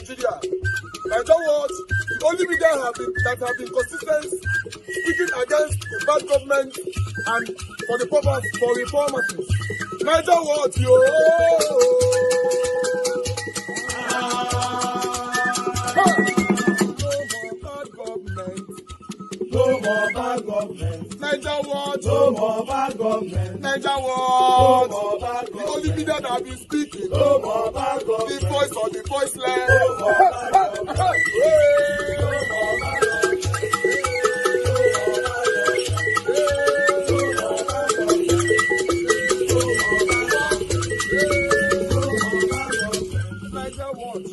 Nigeria. And that was the only media that have been consistent speaking against the bad government and for the purpose for reformers. Niger what yo. No more bad government. Niger what? No more bad government. Niger what? No more bad government. The only media that have been speaking. No more bad government. The voice or the voiceless. No more bad government.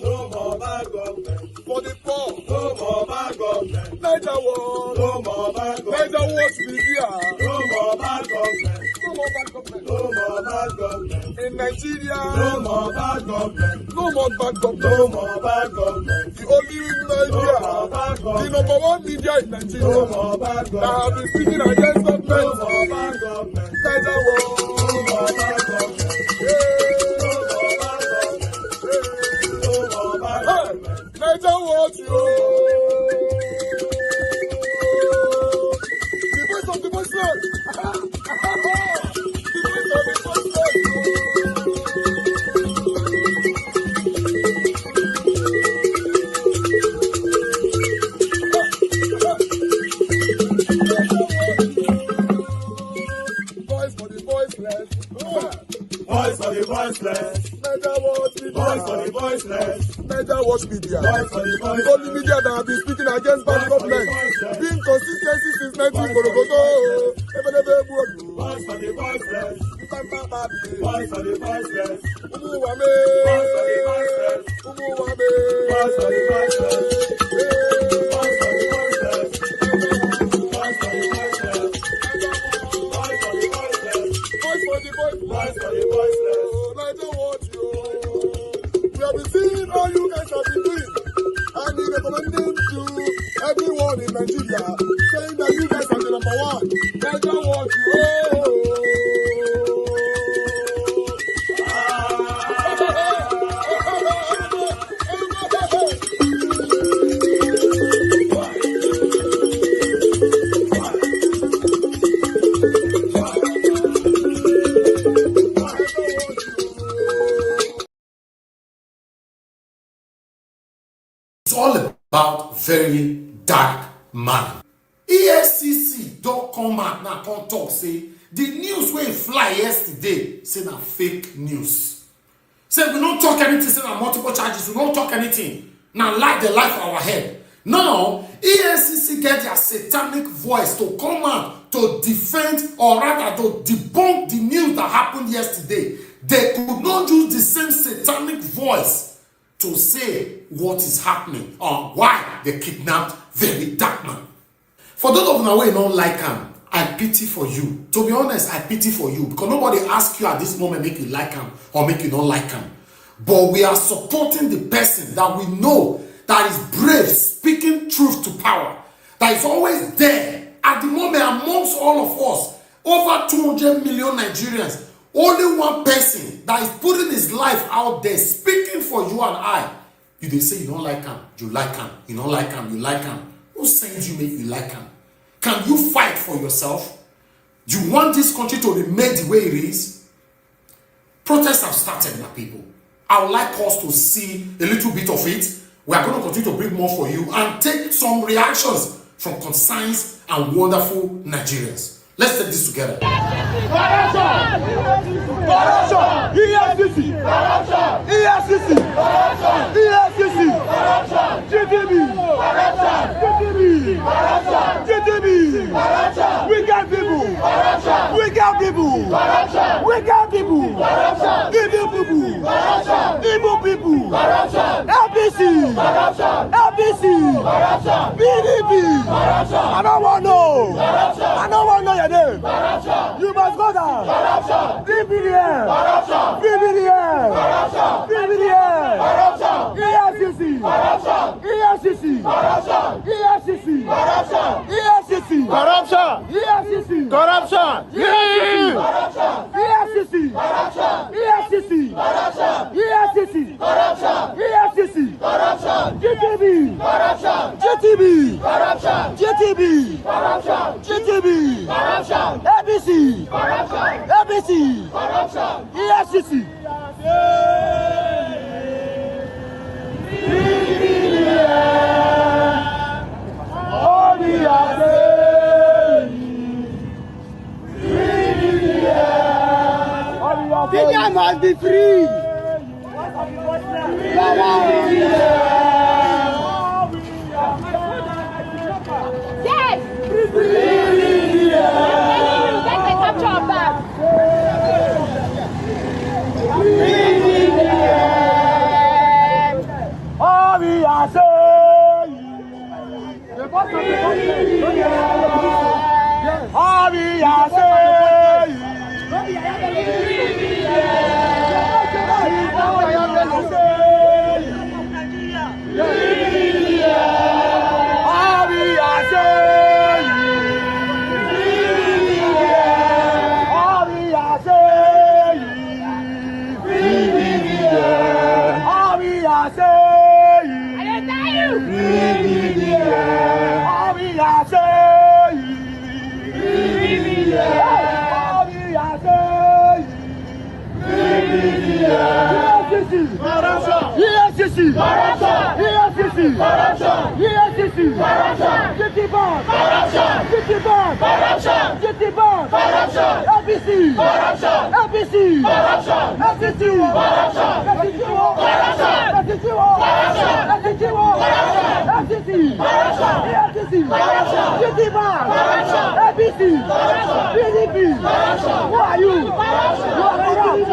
No more bad government. For the poor, no more bad government. Niger what? No more bad government. Niger what media? No more bad government. No more bad government. No more bad government. In Nigeria, no more bad government. No more bad government. No more bad government. The only Nigeria, no bad government. The number one media in Nigeria, no more bad government. That have been speaking against government. No more bad government. Niger what? No more bad government. Niger what you? The voice of the voiceless. The voice of the voiceless. Voice for the voiceless. Voice for the voiceless. Niger what? Voice for the voiceless. Niger watch media. The only media that have been speaking against bad government. Being consistency since 1944. Voice for the voiceless. Voice for the voiceless. Voice for the voiceless. Voice for the voiceless. Voice for the voiceless. Voice for the voiceless. Voice for the voiceless. Voice for the voiceless. Voice for the voiceless. Niger watch you. We have been seeing all you guys have been doing, and we recommending to everyone in Nigeria, saying that you guys are the number one. Niger what you. All about very dark man. EFCC don't come out now, come talk, say the news wey fly yesterday say na fake news. Say we don't talk anything, say na multiple charges, we don't talk anything. Now lie the life of our head. Now, EFCC get their satanic voice to come out to defend or rather to debunk the news that happened yesterday. They could not use the same satanic voice to say what is happening or why they kidnapped very dark man. For those of you who don't like him, I pity for you. To be honest, I pity for you because nobody asks you at this moment make you like him or make you not like him. But we are supporting the person that we know that is brave, speaking truth to power, that is always there at the moment amongst all of us, over 200 million Nigerians. Only one person that is putting his life out there, speaking for you and I. You they say you don't like him, you like him. You don't like him, you like him. Who sends you make you like him? Can you fight for yourself? Do you want this country to remain the way it is? Protests have started, my people. I would like us to see a little bit of it. We are going to continue to bring more for you and take some reactions from concerned and wonderful Nigerians. Let's take this together. Corruption! Corruption! EFCC! Corruption! EFCC! Corruption! EFCC! Corruption! GTB! Corruption! GTB! Corruption! GTB! Corruption! We got people! Corruption! We got people! Corruption! We got people! Corruption! Evil people! Corruption! Evil people! Corruption! LPC! Corruption! LPC! Corruption! PDP! Corruption! I don't want to know! Corruption! I don't want to know your name! Corruption! You must go down! Corruption! DPDM! Corruption! PDM! Corruption! PDM! Corruption! EFCC! Corruption! EFCC! Corruption! EFCC! Corruption! EFCC! Corruption! EFCC! Corruption! EFCC! Corruption! EFCC! Corruption! EFCC! Corruption! EFCC! Corruption! EFCC! Corruption! GTB. Corruption. GTB. Corruption. GTB. Corruption. GTB. Corruption. ABC. Corruption. ABC. Corruption. EFCC. Kenya must be free. Yes! Get the capture back. All we are saying. All we are saying. EFCC. Corruption. EFCC. Corruption. EFCC. Corruption. GTB. Corruption. GTB. Corruption. GTB. Corruption. ABC. Corruption. ABC. Corruption. ABC. Corruption. ABC. Corruption. EFCC. Corruption. GTB. Corruption. ABC. Corruption. PDP. Corruption. Who are you? You are corrupt.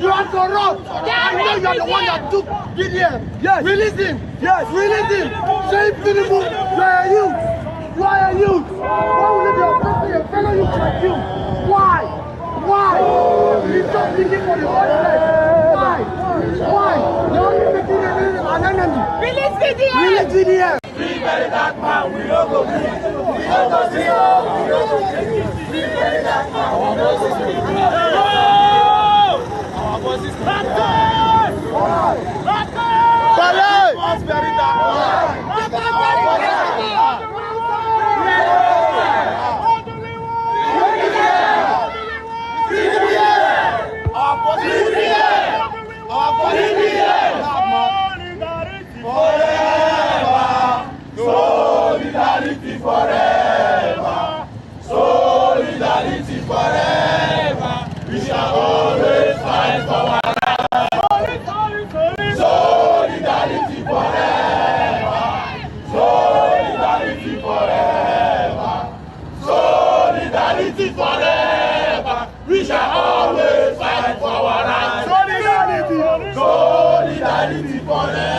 You are corrupt. I know you are the one that took BDM. Yes. Release him. Yes. Release him. Say Tinubu, you are a youth. You are a youth. Why would you be oppressing a fellow youth like you? Why? Why? He's just thinking for the voiceless. Why? You're only making an enemy. Release VDM. Release VDM. Free very dark man, we don't go free. We don't go free. We don't go free. Free very dark man, we don't go free. Our voice is very Solidarity forever. Solidarity forever. We shall always fight for our rights. Solidarity forever. Solidarity forever. Solidarity forever. We shall always fight for our rights. Solidarity. Solidarity forever.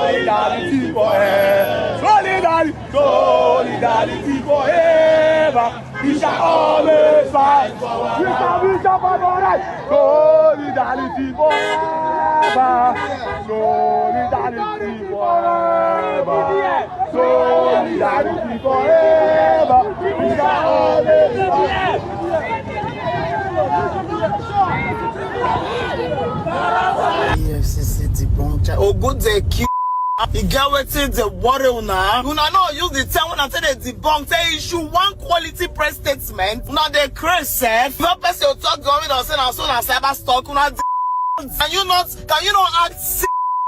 Solidarity forever. Solidarity forever. We shall always fight for our rights. Solidarity forever. Solidarity forever. Solidarity forever. We shall always fight. EFCC debunk. Oh, good day, Q. You get wetin the worry una. Una no use the term when I say they debunk. Say issue one quality press statement. Una dey craze self. No person will talk government or say na so na cyber stalk. Una can you not act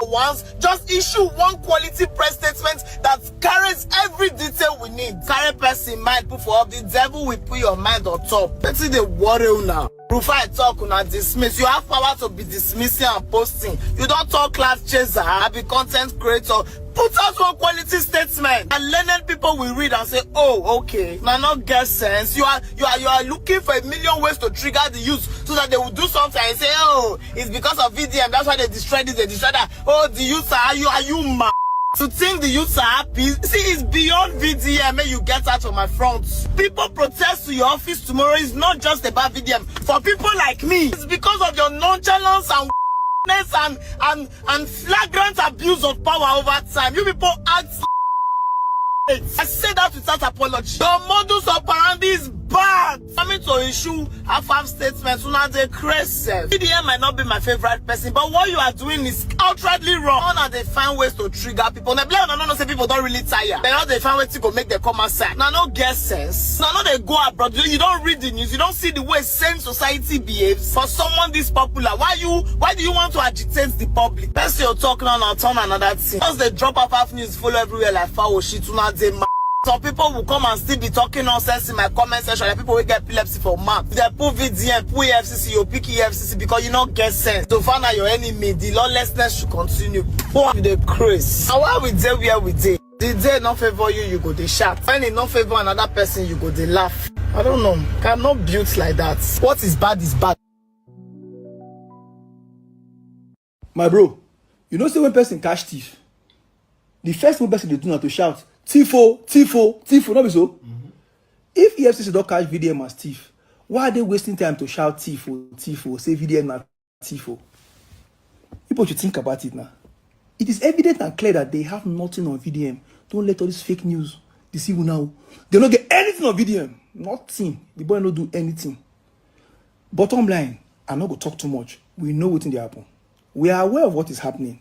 once? Just issue one quality press statement that carries every detail we need. Carry person mind put for up. The devil will put your mind on top. Wetin dey worry una. Before I talk, una dismiss. You have power to be dismissing and posting. You don't talk class chaser. I be content creator. Put out one quality statement. And learned people will read and say, oh, okay. Now not get sense. You are looking for a million ways to trigger the youth so that they will do something and say, oh, it's because of VDM. That's why they destroy this, they destroy that. Oh, the youth are you mad? To think the youths are happy, see, it's beyond VDM. You get out of my front. People protest to your office tomorrow is not just about VDM. For people like me, it's because of your nonchalance and flagrant abuse of power over time. You people act. I say that without apology. Your modus operandi is bad. Coming to issue half statements, una dey crazy. VDM might not be my favorite person, but what you are doing is outrightly wrong. Now they find ways to trigger people. Now, blame no say people don't really tire. They know they find ways to go make them come outside. Now, no get sense. Now, no they go abroad. You don't read the news. You don't see the way sane society behaves. For someone this popular, why do you want to agitate the public? Best you talk now and turn another thing. Once they drop up half news, follow everywhere like foul shit. Some people will come and still be talking nonsense in my comment section. Like people will get epilepsy for mark. They put VDM, put EFCC, you pick EFCC because you don't get sense. To find out your enemy, the lawlessness should continue. What with the craze? And while we dey where we dey, the day not favor you, you go dey shout. When it not favor another person, you go dey laugh. I don't know. I'm not built like that. What is bad is bad. My bro, you know say when person catch thief, the first one person they do not to shout, Tifo, Tifo, Tifo, not be so? If EFCC don't catch VDM as thief, why are they wasting time to shout Tifo, Tifo, say VDM not Tifo? People should think about it now. It is evident and clear that they have nothing on VDM. Don't let all this fake news deceive you now. They don't get anything on VDM. Nothing. The boy don't do anything. Bottom line, I'm not going to talk too much. We know what's in the happen. We are aware of what is happening.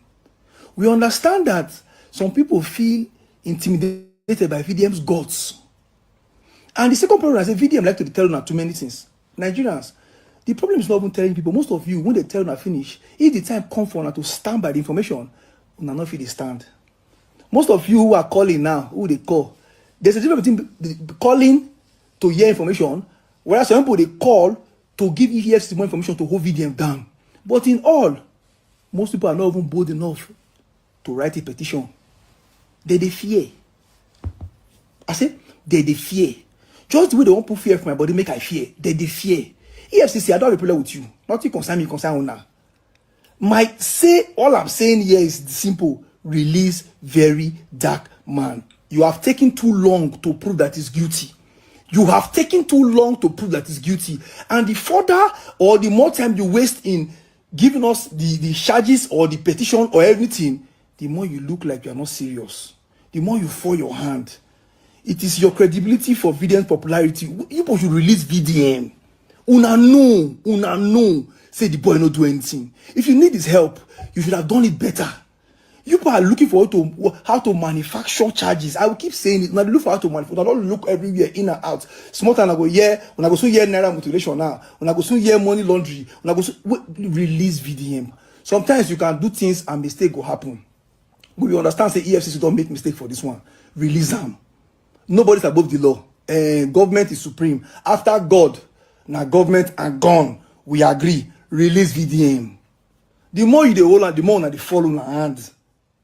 We understand that some people feel intimidated by VDM's gods. And the second problem is that VDM like to tell you too many things. Nigerians, the problem is not even telling people. Most of you, when they tell you finish, if the time comes for you to stand by the information, you not feel they stand. Most of you who are calling now, who they call, there's a difference between calling to hear information, whereas some people they call to give EFCC more information to hold VDM down. But in all, most people are not even bold enough to write a petition. They fear. I say, they fear. Just the way they won't put fear for my body, make I fear. They fear. EFCC, I don't have a problem with you. Nothing concern me, concern now. All I'm saying here is simple. Release very dark man. You have taken too long to prove that he's guilty. You have taken too long to prove that he's guilty. And the further or the more time you waste in giving us the charges or the petition or everything, the more you look like you are not serious. The more you fall your hand. It is your credibility for VDM's popularity. You should release VDM. Una know. Say the boy not do anything. If you need his help, you should have done it better. You people are looking for how to manufacture charges. I will keep saying it. Now look for how to manufacture. Don't look everywhere in and out. Small time I go when I go soon naira mutilation now. When I go soon money laundry. When I go release VDM. Sometimes you can do things and mistake will happen. We understand say EFCC don't make mistake for this one. Release them. Nobody's above the law. Government is supreme. After God, now government and gone. We agree. Release VDM. The more you hold on, the more they fall on our hands.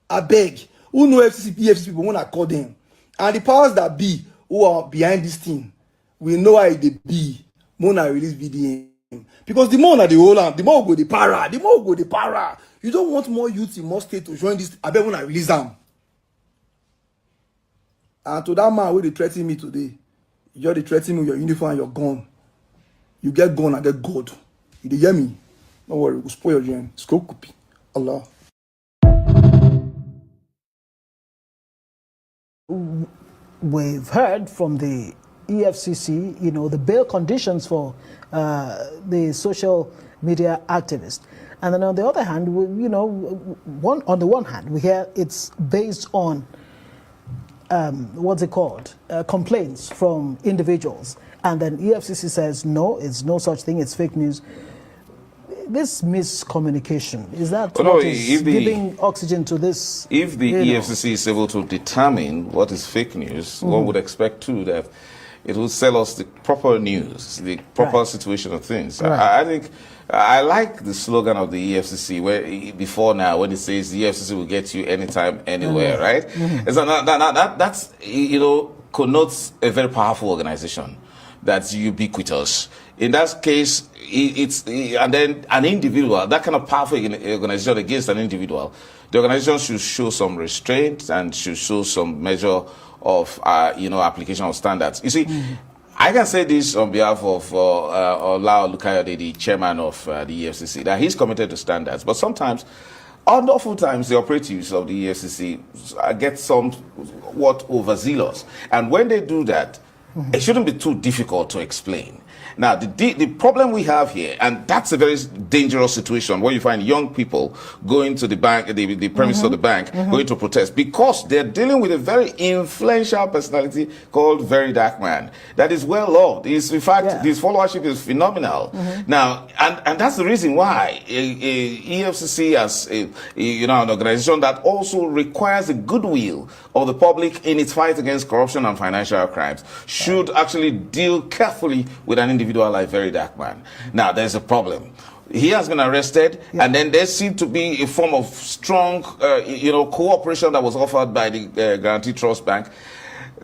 I beg. Who know EFCC people when I call them? And the powers that be who are behind this thing, we know how they be. More I release VDM. Because the more they hold on, the more go the para. The more go the para. You don't want more youth in more state to join this. I bet when I release them. And to that man where they threaten me today, you're threatening me with your uniform and your gun. You get gun and get God. You hear me? Don't worry, we'll spoil your dream. Scroll copy. Allah. We've heard from the EFCC, the bail conditions for the social media activist. And then on the other hand, on the one hand, we hear it's based on, complaints from individuals. And then EFCC says, no, it's no such thing, it's fake news. This miscommunication, is that giving oxygen to this? If the EFCC is able to determine what is fake news, one would expect too that it will sell us the proper news, the proper situation of things. Right. I think I like the slogan of the EFCC where before now when it says the EFCC will get you anytime, anywhere, right? That's connotes a very powerful organization that's ubiquitous. In that case, and then an individual, that kind of powerful organization against an individual, the organization should show some restraint and should show some measure of, application of standards. You see, I can say this on behalf of Ola Olukayode, the chairman of the EFCC, that he's committed to standards. But sometimes, oftentimes, the operatives of the EFCC get somewhat overzealous. And when they do that, it shouldn't be too difficult to explain. Now, the problem we have here, and that's a very dangerous situation where you find young people going to the bank, the premises of the bank, going to protest because they're dealing with a very influential personality called Very Dark Man that is well loved. In fact, his followership is phenomenal. Now, and that's the reason why EFCC as an organization that also requires the goodwill of the public in its fight against corruption and financial crimes should actually deal carefully with an individual like Very Dark Man. Now, there's a problem. He has been arrested, and then there seemed to be a form of strong, cooperation that was offered by the Guarantee Trust Bank.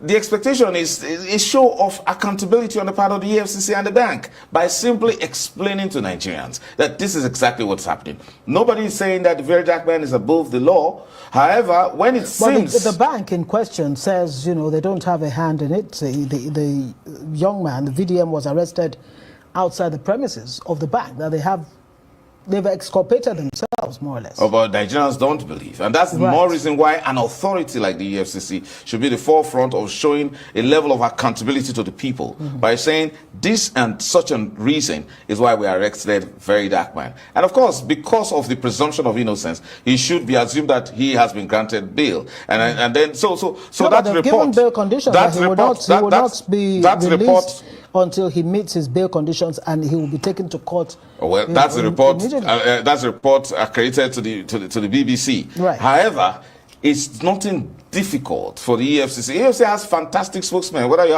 The expectation is a show of accountability on the part of the EFCC and the bank by simply explaining to Nigerians that this is exactly what's happening. Nobody is saying that the Very Dark Man is above the law. However, when it seems... the bank in question says, they don't have a hand in it. The young man, the VDM, was arrested outside the premises of the bank. That they've exculpated themselves, more or less. Oh, but Nigerians don't believe. And that's the more reason why an authority like the EFCC should be the forefront of showing a level of accountability to the people by saying this and such a reason is why we arrested Very Dark Man. And of course, because of the presumption of innocence, he should be assumed that he has been granted bail. And then, so that report... Given bail conditions, he will not be released until he meets his bail conditions, and he will be taken to court. Well, that's the report. That's a report accredited to the BBC. Right. However, it's nothing difficult for the EFCC. EFCC has fantastic spokesmen. Whether you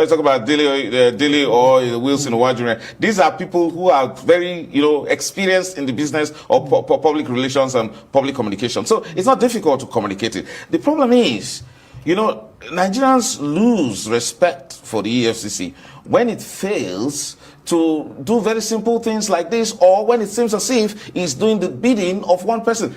talk about Dilly or Wilson Owajure, these are people who are very experienced in the business of public relations and public communication. So it's not difficult to communicate it. The problem is, Nigerians lose respect for the EFCC when it fails to do very simple things like this, or when it seems as if it's doing the bidding of one person.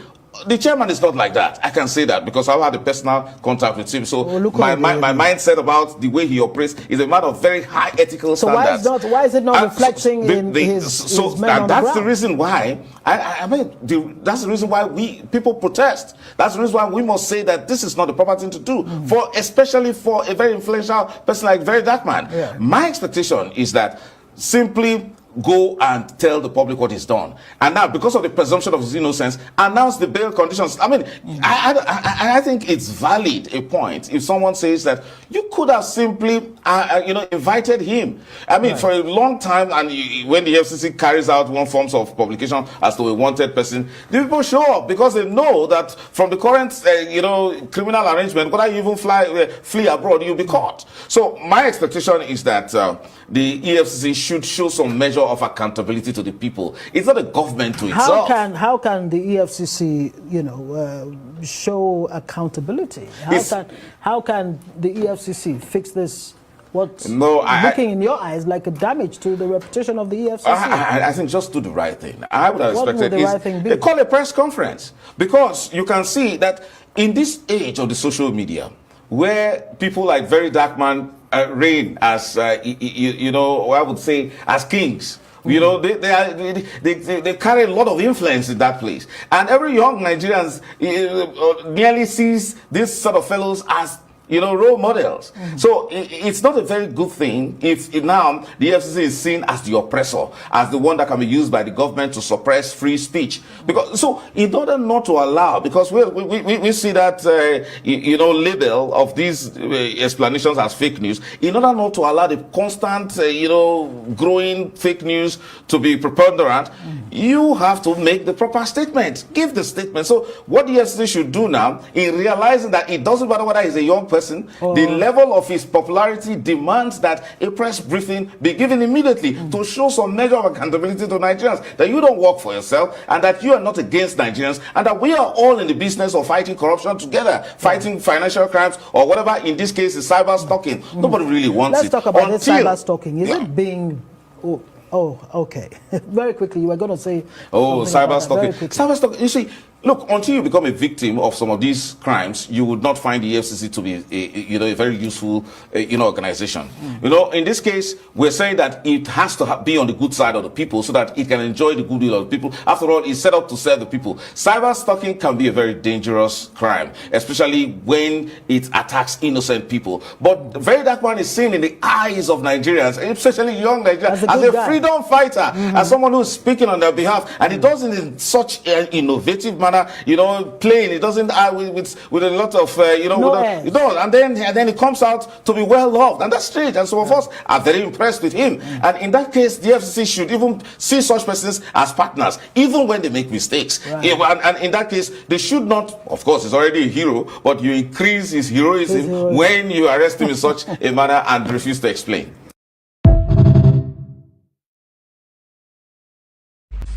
The chairman is not like that. I can say that because I've had a personal contact with him. So my mindset about the way he operates is a matter of very high ethical standards. So why is it not reflecting in his men on the that's ground? the reason why. That's the reason why people protest. That's the reason why we must say that this is not the proper thing to do, especially for a very influential person like Very Dark Man. Yeah. My expectation is that simply go and tell the public what is done. And now, because of the presumption of his innocence, announce the bail conditions. I think it's valid a point if someone says that you could have simply, invited him. For a long time, and when the FCC carries out one forms of publication as to a wanted person, the people show up because they know that from the current, criminal arrangement, whether you even flee abroad, you'll be caught. So my expectation is that the EFCC should show some measure of accountability to the people. It's not a government to itself. How can the EFCC, show accountability? How can the EFCC fix this? What's looking in your eyes like a damage to the reputation of the EFCC? I think just do the right thing. I would have expected the right thing be? They call a press conference, because you can see that in this age of the social media, where people like Very Dark Man reign as, I would say, as kings. They carry a lot of influence in that place. And every young Nigerian nearly sees these sort of fellows as role models. So it's not a very good thing if now the EFCC is seen as the oppressor, as the one that can be used by the government to suppress free speech. So in order not to allow, because we see that label of these explanations as fake news, in order not to allow the constant growing fake news to be preponderant, you have to make the proper statement. Give the statement. So what the EFCC should do now, in realizing that it doesn't matter whether he's a young person, the level of his popularity demands that a press briefing be given immediately to show some measure of accountability to Nigerians, that you don't work for yourself and that you are not against Nigerians, and that we are all in the business of fighting corruption together, fighting financial crimes, or whatever, in this case, is cyber stalking. Nobody really wants Let's it. talk about this cyber stalking. Is it being... Oh, okay. Very quickly, you were going to say... cyber stalking. Cyber stalking, you see, Look, until you become a victim of some of these crimes, you would not find the EFCC to be a very useful organization. In this case, we're saying that it has to be on the good side of the people so that it can enjoy the goodwill of the people. After all, it's set up to serve the people. Cyber stalking can be a very dangerous crime, especially when it attacks innocent people. But the very dark one is seen in the eyes of Nigerians, especially young Nigerians, as a freedom fighter, as someone who is speaking on their behalf, and it does it in such an innovative manner. Plain. It doesn't with a lot of and then it comes out to be well loved, and that's strange. And some of us are very impressed with him. And in that case, the FCC should even see such persons as partners, even when they make mistakes. Right. And in that case, they should not. Of course, he's already a hero, but you increase his heroism when you arrest him in such a manner and refuse to explain.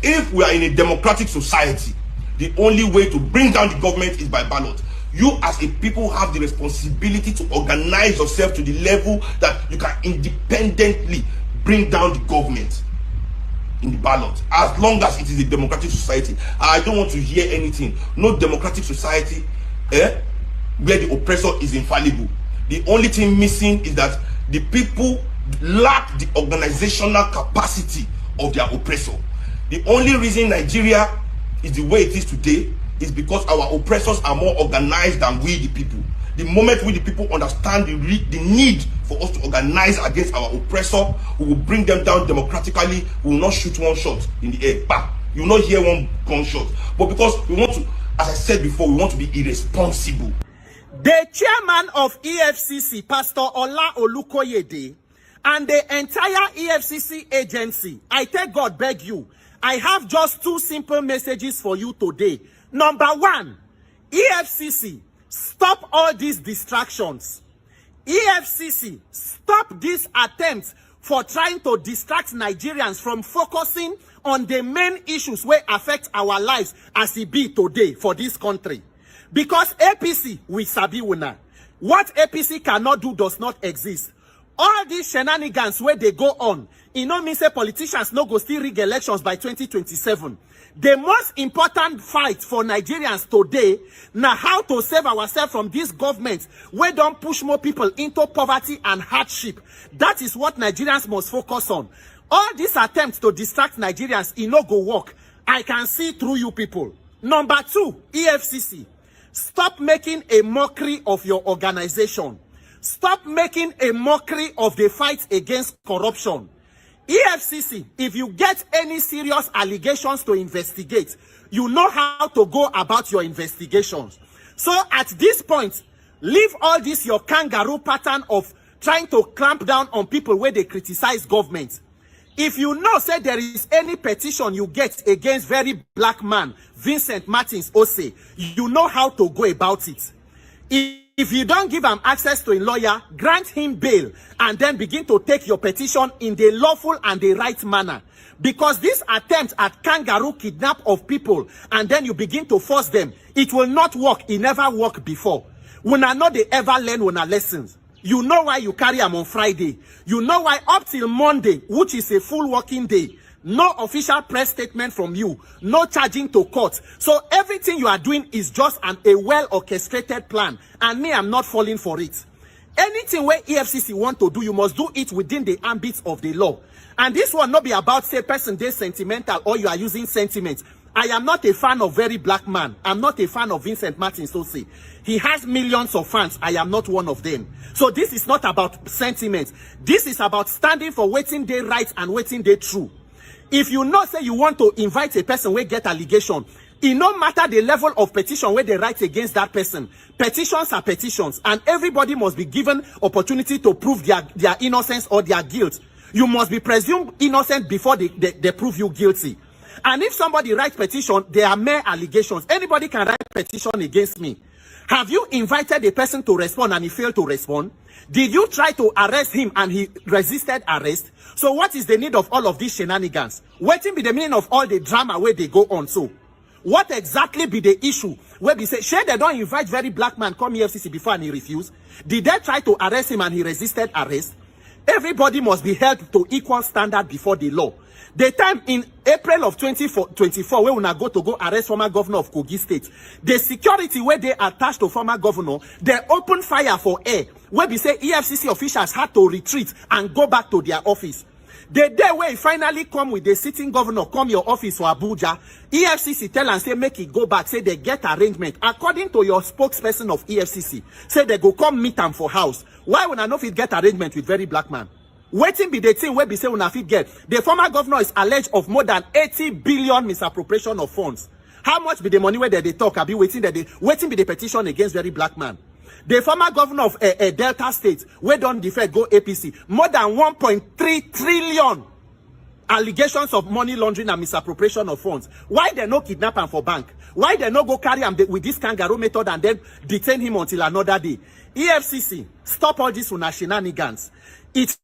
If we are in a democratic society, the only way to bring down the government is by ballot. You as a people have the responsibility to organize yourself to the level that you can independently bring down the government in the ballot, as long as it is a democratic society. I don't want to hear anything. No democratic society where the oppressor is infallible. The only thing missing is that the people lack the organizational capacity of their oppressor. The only reason Nigeria is the way it is today is because our oppressors are more organized than we the people. The moment we the people understand the need for us to organize against our oppressor, we will bring them down democratically. We will not shoot one shot in the air. Bah! You will not hear one gunshot. But because we want to, as I said before, we want to be irresponsible. The chairman of EFCC, Pastor Ola Olukoyede, and the entire EFCC agency, I tell God, beg you, I have just two simple messages for you today. Number one, EFCC, stop all these distractions. EFCC, stop these attempts for trying to distract Nigerians from focusing on the main issues which affect our lives as it be today for this country. Because APC, we sabi una. What APC cannot do does not exist. All these shenanigans where they go on, means say politicians no go still rig elections by 2027. The most important fight for Nigerians today now how to save ourselves from this government where don't push more people into poverty and hardship. That is what Nigerians must focus on. All these attempts to distract Nigerians, no go work. I can see through you people. Number two, EFCC, stop making a mockery of your organization. Stop making a mockery of the fight against corruption. EFCC, if you get any serious allegations to investigate, you know how to go about your investigations. So at this point, leave all this your kangaroo pattern of trying to clamp down on people where they criticize government. If you know, say there is any petition you get against very black man, Vincent Martins Ose, you know how to go about it. If you don't give him access to a lawyer, grant him bail and then begin to take your petition in the lawful and the right manner. Because this attempt at kangaroo kidnap of people and then you begin to force them, it will not work. It never worked before. When I know they ever learn when I lessons. You know why you carry them on Friday. You know why up till Monday, which is a full working day, no official press statement from you, no charging to court. So everything you are doing is just a well-orchestrated plan. And me, I'm not falling for it. Anything where EFCC want to do, you must do it within the ambit of the law. And this will not be about, say, person day sentimental or you are using sentiment. I am not a fan of very black man. I'm not a fan of Vincent Martins Ose. He has millions of fans. I am not one of them. So this is not about sentiment. This is about standing for waiting day right and waiting day true. If you know, say you want to invite a person where get allegation, it no matter the level of petition where they write against that person. Petitions are petitions, and everybody must be given opportunity to prove their innocence or their guilt. You must be presumed innocent before they prove you guilty. And if somebody writes petition, they are mere allegations. Anybody can write petition against me. Have you invited a person to respond and he failed to respond? Did you try to arrest him and he resisted arrest? So what is the need of all of these shenanigans? What be the meaning of all the drama where they go on? So what exactly be the issue where they say, sure, they don't invite very black man come EFCC before and he refused? Did they try to arrest him and he resisted arrest? Everybody must be held to equal standard before the law. The time in April of 2024, where we now go arrest former governor of Kogi State, the security where they attached to former governor, they open fire for air, where we say EFCC officials had to retreat and go back to their office. The day where he finally come with the sitting governor, come your office for Abuja, EFCC tell and say make it go back, say they get arrangement. According to your spokesperson of EFCC, say they go come meet them for house. Why would I know if it get arrangement with very black man? Waiting be the thing where be say when I fit get. The former governor is alleged of more than 80 billion misappropriation of funds. How much be the money where they talk? I be waiting be the petition against very black man. The former governor of Delta State, where don't defer go APC, more than 1.3 trillion allegations of money laundering and misappropriation of funds. Why they no kidnap him for bank? Why they no go carry him with this kangaroo method and then detain him until another day? EFCC, stop all this shenanigans. It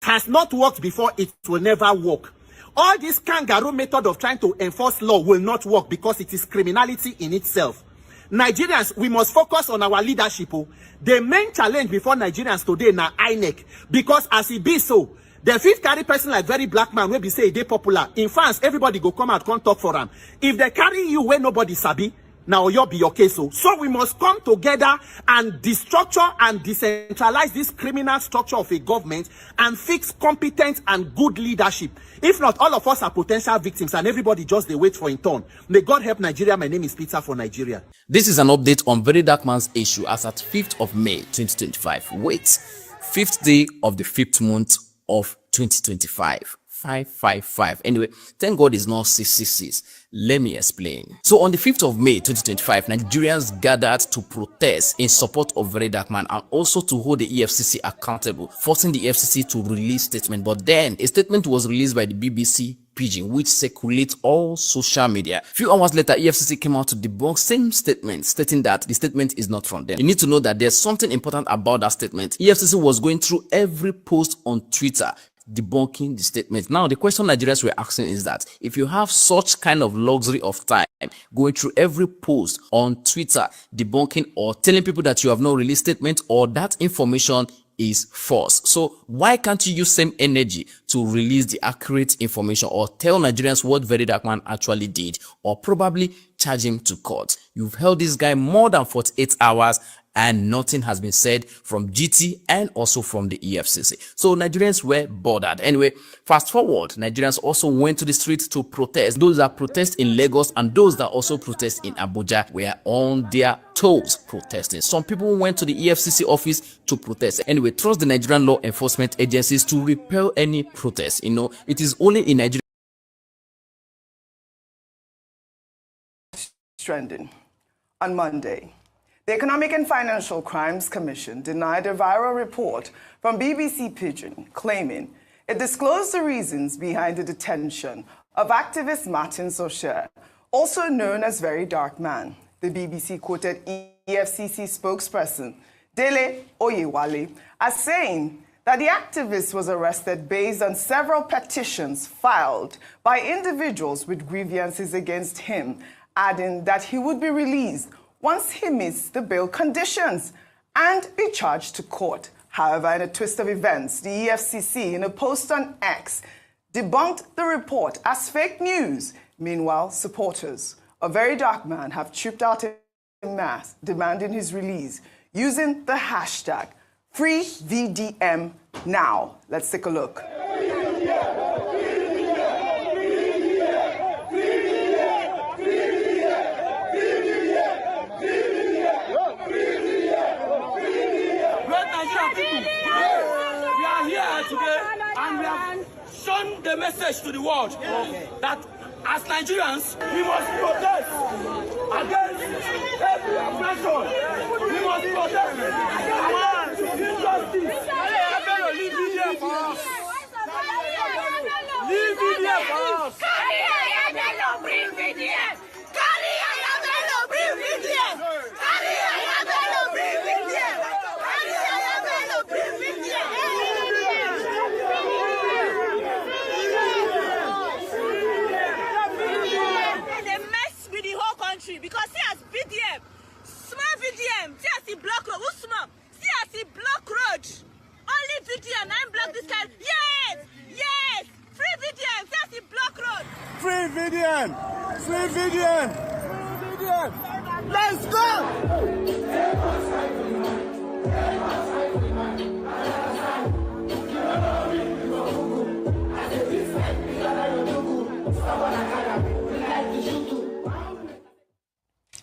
has not worked before, it will never work. All this kangaroo method of trying to enforce law will not work because it is criminality in itself. Nigerians, we must focus on our leadership. The main challenge before Nigerians today na INEC, because as it be so, the fifth carry person like very black man will be say they popular. In France, everybody go come out, come talk for them. If they carry you where nobody sabi, now you'll be okay. So we must come together and destructure and decentralize this criminal structure of a government and fix competent and good leadership. If not, all of us are potential victims and everybody just they wait for Intern. May God help Nigeria. My name is Peter for Nigeria. This is an update on Very Dark Man's issue as at 5th of May 2025. Wait, 5th day of the 5th month of 2025. 555. Anyway, thank God it's not 666. Let me explain. So on the 5th of May 2025, Nigerians gathered to protest in support of Very Dark Man and also to hold the EFCC accountable, forcing the EFCC to release statement. But then a statement was released by the BBC Pidgin, which circulates all social media. Few hours later, EFCC came out to debunk same statement, stating that the statement is not from them. You need to know that there's something important about that statement. EFCC was going through every post on Twitter debunking the statement. Now, the question Nigerians were asking is that if you have such kind of luxury of time going through every post on Twitter debunking or telling people that you have no release statement or that information is false, so why can't you use same energy to release the accurate information or tell Nigerians what Very Dark Man actually did or probably charge him to court? You've held this guy more than 48 hours and nothing has been said from GT and also from the EFCC. So Nigerians were bothered. Anyway, fast forward, Nigerians also went to the streets to protest. Those that protest in Lagos and those that also protest in Abuja were on their toes protesting. Some people went to the EFCC office to protest. Anyway, trust the Nigerian law enforcement agencies to repel any protest. You know, it is only in Nigeria. Trending on Monday. The Economic and Financial Crimes Commission denied a viral report from BBC Pidgin claiming it disclosed the reasons behind the detention of activist Martin Socher, also known as Very Dark Man. The BBC quoted EFCC spokesperson Dele Oyewale as saying that the activist was arrested based on several petitions filed by individuals with grievances against him, adding that he would be released once he meets the bail conditions and be charged to court. However, in a twist of events, the EFCC, in a post on X, debunked the report as fake news. Meanwhile, supporters of Very Dark Man have trooped out in mass demanding his release using the hashtag FreeVDM_Now. Let's take a look. The message to the world that as Nigerians we must protest against every oppression. We must protest against injustice. Leave India for us. Leave India for us. Because he has VDM, small VDM, just the block, who's small? VDM! Sweep VDM! VDM! Let's go!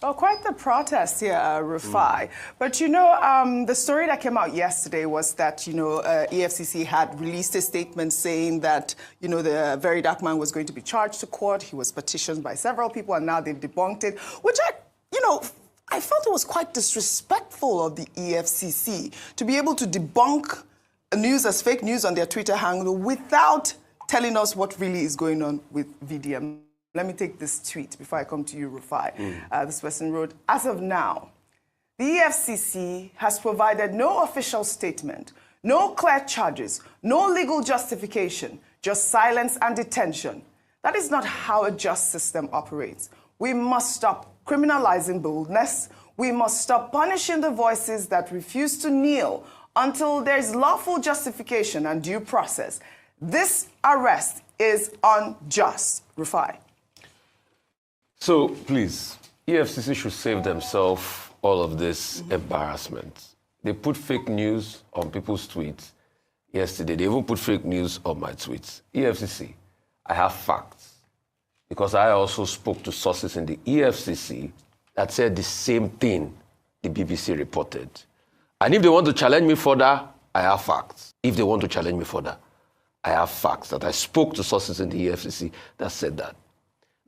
Oh, quite the protest here, Rufai. But you know, the story that came out yesterday was that, you know, EFCC had released a statement saying that, you know, the very dark man was going to be charged to court. He was petitioned by several people, and now they've debunked it, which I felt it was quite disrespectful of the EFCC to be able to debunk news as fake news on their Twitter handle without telling us what really is going on with VDM. Let me take this tweet before I come to you, Rufai. This person wrote, as of now, the EFCC has provided no official statement, no clear charges, no legal justification, just silence and detention. That is not how a just system operates. We must stop criminalizing boldness. We must stop punishing the voices that refuse to kneel until there is lawful justification and due process. This arrest is unjust. Rufai. So, please, EFCC should save themselves all of this embarrassment. They put fake news on people's tweets yesterday. They even put fake news on my tweets. EFCC, I have facts. Because I also spoke to sources in the EFCC that said the same thing the BBC reported. And if they want to challenge me further, I have facts. If they want to challenge me further, I have facts that I spoke to sources in the EFCC that said that.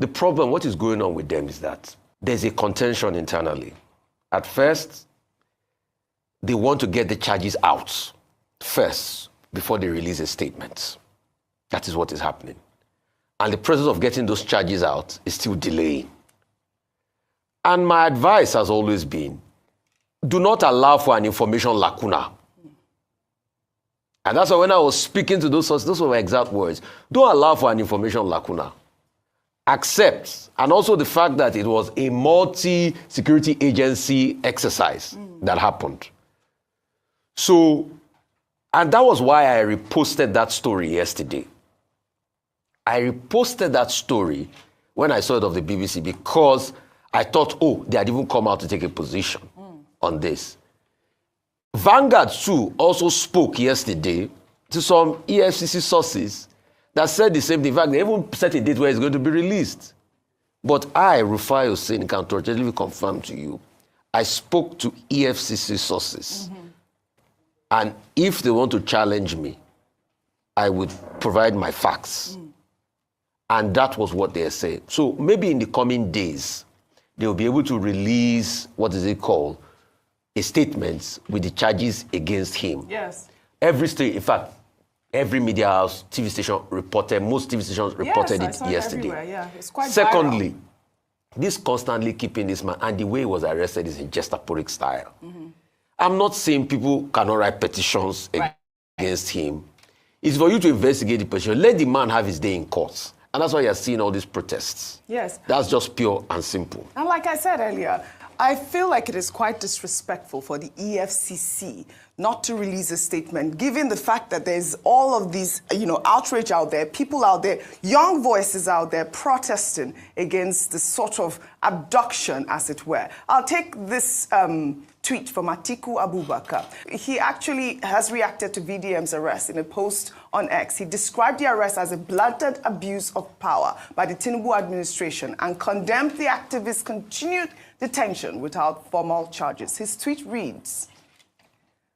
The problem, what is going on with them is that there's a contention internally. At first, they want to get the charges out first before they release a statement. That is what is happening. And the process of getting those charges out is still delaying. And my advice has always been, do not allow for an information lacuna. And that's why when I was speaking to those sources, those were my exact words. Don't allow for an information lacuna. Accept, and also the fact that it was a multi-security agency exercise that happened. So, and that was why I reposted that story yesterday. I reposted that story when I saw it of the BBC because I thought, oh, they had even come out to take a position on this. Vanguard too also spoke yesterday to some EFCC sources that said the same thing. In fact, they even set a date where it's going to be released. But I, Rufai Hussein, can totally confirm to you, I spoke to EFCC sources. And if they want to challenge me, I would provide my facts. And that was what they said. So maybe in the coming days, they'll be able to release, what is it called, a statement with the charges against him. Yes. Every state, in fact, every media house, TV station reported, most TV stations reported it yesterday. Yeah, it's quite Secondly, viral. this constantly keeping this man, and the way he was arrested is in gestaporic style. I'm not saying people cannot write petitions against him. It's for you to investigate the petition. Let the man have his day in court. And that's why you're seeing all these protests. Yes. That's just pure and simple. And like I said earlier, I feel like it is quite disrespectful for the EFCC not to release a statement, given the fact that there's all of these, outrage out there, people out there, young voices out there protesting against the sort of abduction, as it were. I'll take this tweet from Atiku Abubakar. He actually has reacted to VDM's arrest in a post on X. He described the arrest as a blatant abuse of power by the Tinubu administration and condemned the activists' continued detention without formal charges. His tweet reads,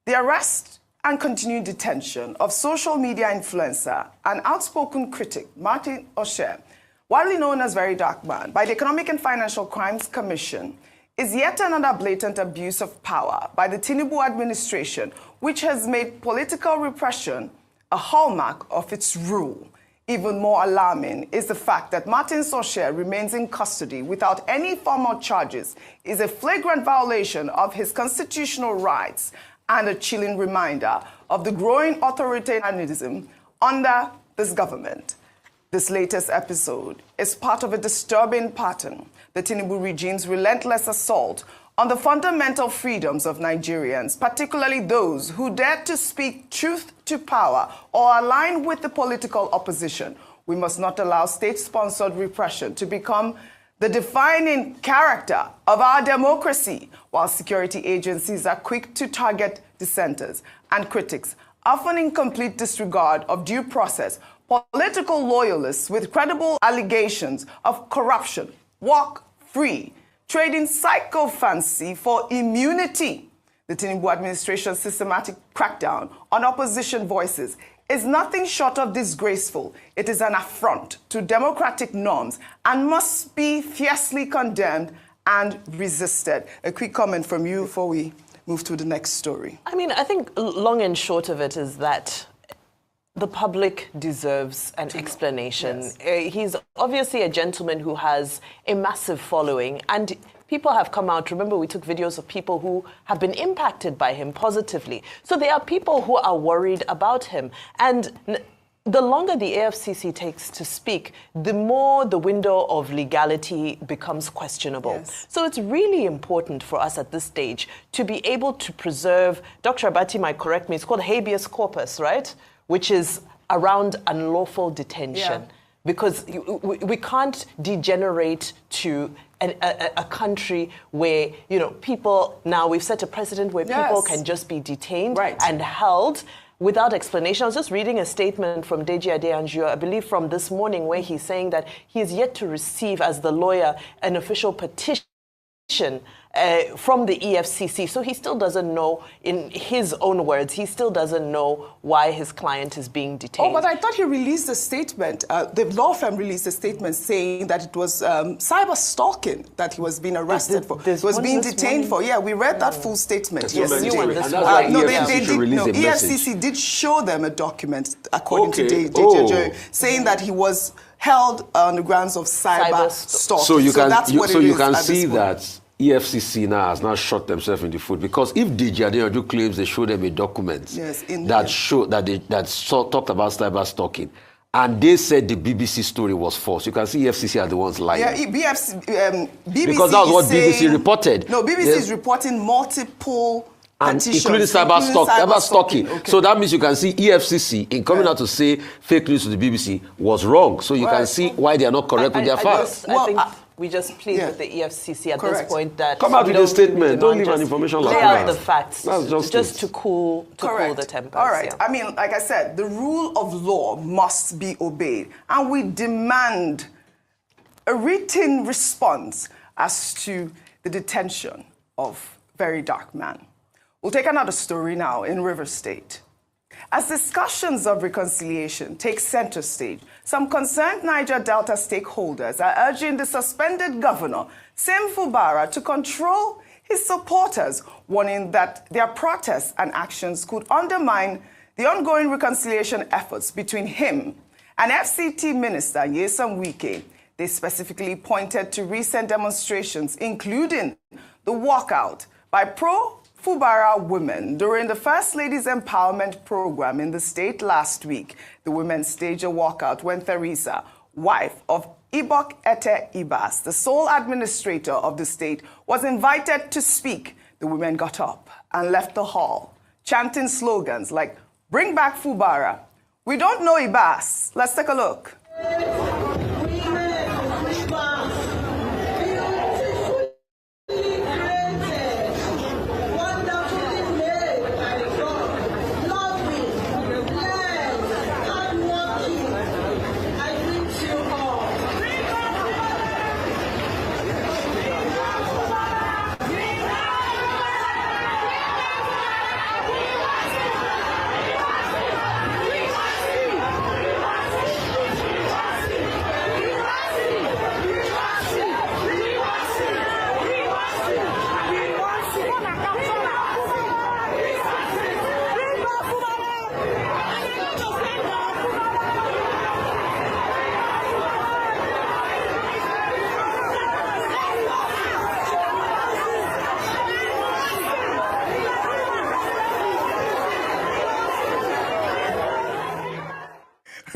"The arrest and continued detention of social media influencer and outspoken critic Martin Osher, widely known as Very Dark Man, by the Economic and Financial Crimes Commission, is yet another blatant abuse of power by the Tinubu administration, which has made political repression a hallmark of its rule. Even more alarming is the fact that Martin Osher remains in custody without any formal charges, is a flagrant violation of his constitutional rights and a chilling reminder of the growing authoritarianism under this government. This latest episode is part of a disturbing pattern, the Tinubu regime's relentless assault on the fundamental freedoms of Nigerians, particularly those who dare to speak truth to power or align with the political opposition. We We must not allow state-sponsored repression to become the defining character of our democracy, while security agencies are quick to target dissenters and critics, often in complete disregard of due process. Political loyalists with credible allegations of corruption walk free, trading sycophancy for immunity. The Tinubu administration's systematic crackdown on opposition voices is nothing short of disgraceful. It is an affront to democratic norms and must be fiercely condemned and resisted. A quick comment from you before we move to the next story. I mean, I think long and short of it is that the public deserves an explanation. Yes. He's obviously a gentleman who has a massive following, and people have come out. Remember, we took videos of people who have been impacted by him positively. So there are people who are worried about him. And the longer the AFCC takes to speak, the more the window of legality becomes questionable. Yes. So it's really important for us at this stage to be able to preserve, Dr. Abati might correct me, it's called Habeas corpus, right? Which is around unlawful detention. Yeah. Because we can't degenerate to a country where, you know, people, now we've set a precedent where people can just be detained and held without explanation. I was just reading a statement from Deji Adeyanju, I believe from this morning, where he's saying that he is yet to receive, as the lawyer, an official petition from the EFCC. So he still doesn't know, in his own words, he still doesn't know why his client is being detained. Oh, but I thought he released a statement. The law firm released a statement saying that it was cyber stalking that he was being arrested for. He was being detained for. Yeah, we read that full statement yesterday. EFCC did show them a document, according to Deji, saying that he was held on the grounds of cyber stalking. So you can see that EFCC now has now shot themselves in the foot, because if Deji Adeyanju claims they showed them a document that talked about cyber stalking, and they said the BBC story was false, you can see EFCC are the ones lying. Yeah, BBC because that was what BBC reported. No, BBC is reporting multiple petitions, including cyber stalking. Okay. So that means you can see EFCC in coming out to say fake news to the BBC was wrong. So you can see why they are not correct with their facts. I think we just plead with the EFCC at this point that come out with a statement. Don't leave an information like that. Lay out the facts, just to cool the tempers. All right. I mean, like I said, the rule of law must be obeyed, and we demand a written response as to the detention of Very Dark Man. We'll take another story now in River State. As discussions of reconciliation take center stage, some concerned Niger Delta stakeholders are urging the suspended governor, Sim Fubara, to control his supporters, warning that their protests and actions could undermine the ongoing reconciliation efforts between him and FCT Minister Nyesom Wike. They specifically pointed to recent demonstrations, including the walkout by pro-Fubara women during the First Lady's Empowerment Program in the state last week. The women staged a walkout when Theresa, wife of Ibok Ete Ibas, the sole administrator of the state, was invited to speak. The women got up and left the hall, chanting slogans like, "Bring back Fubara. We don't know Ibas." Let's take a look.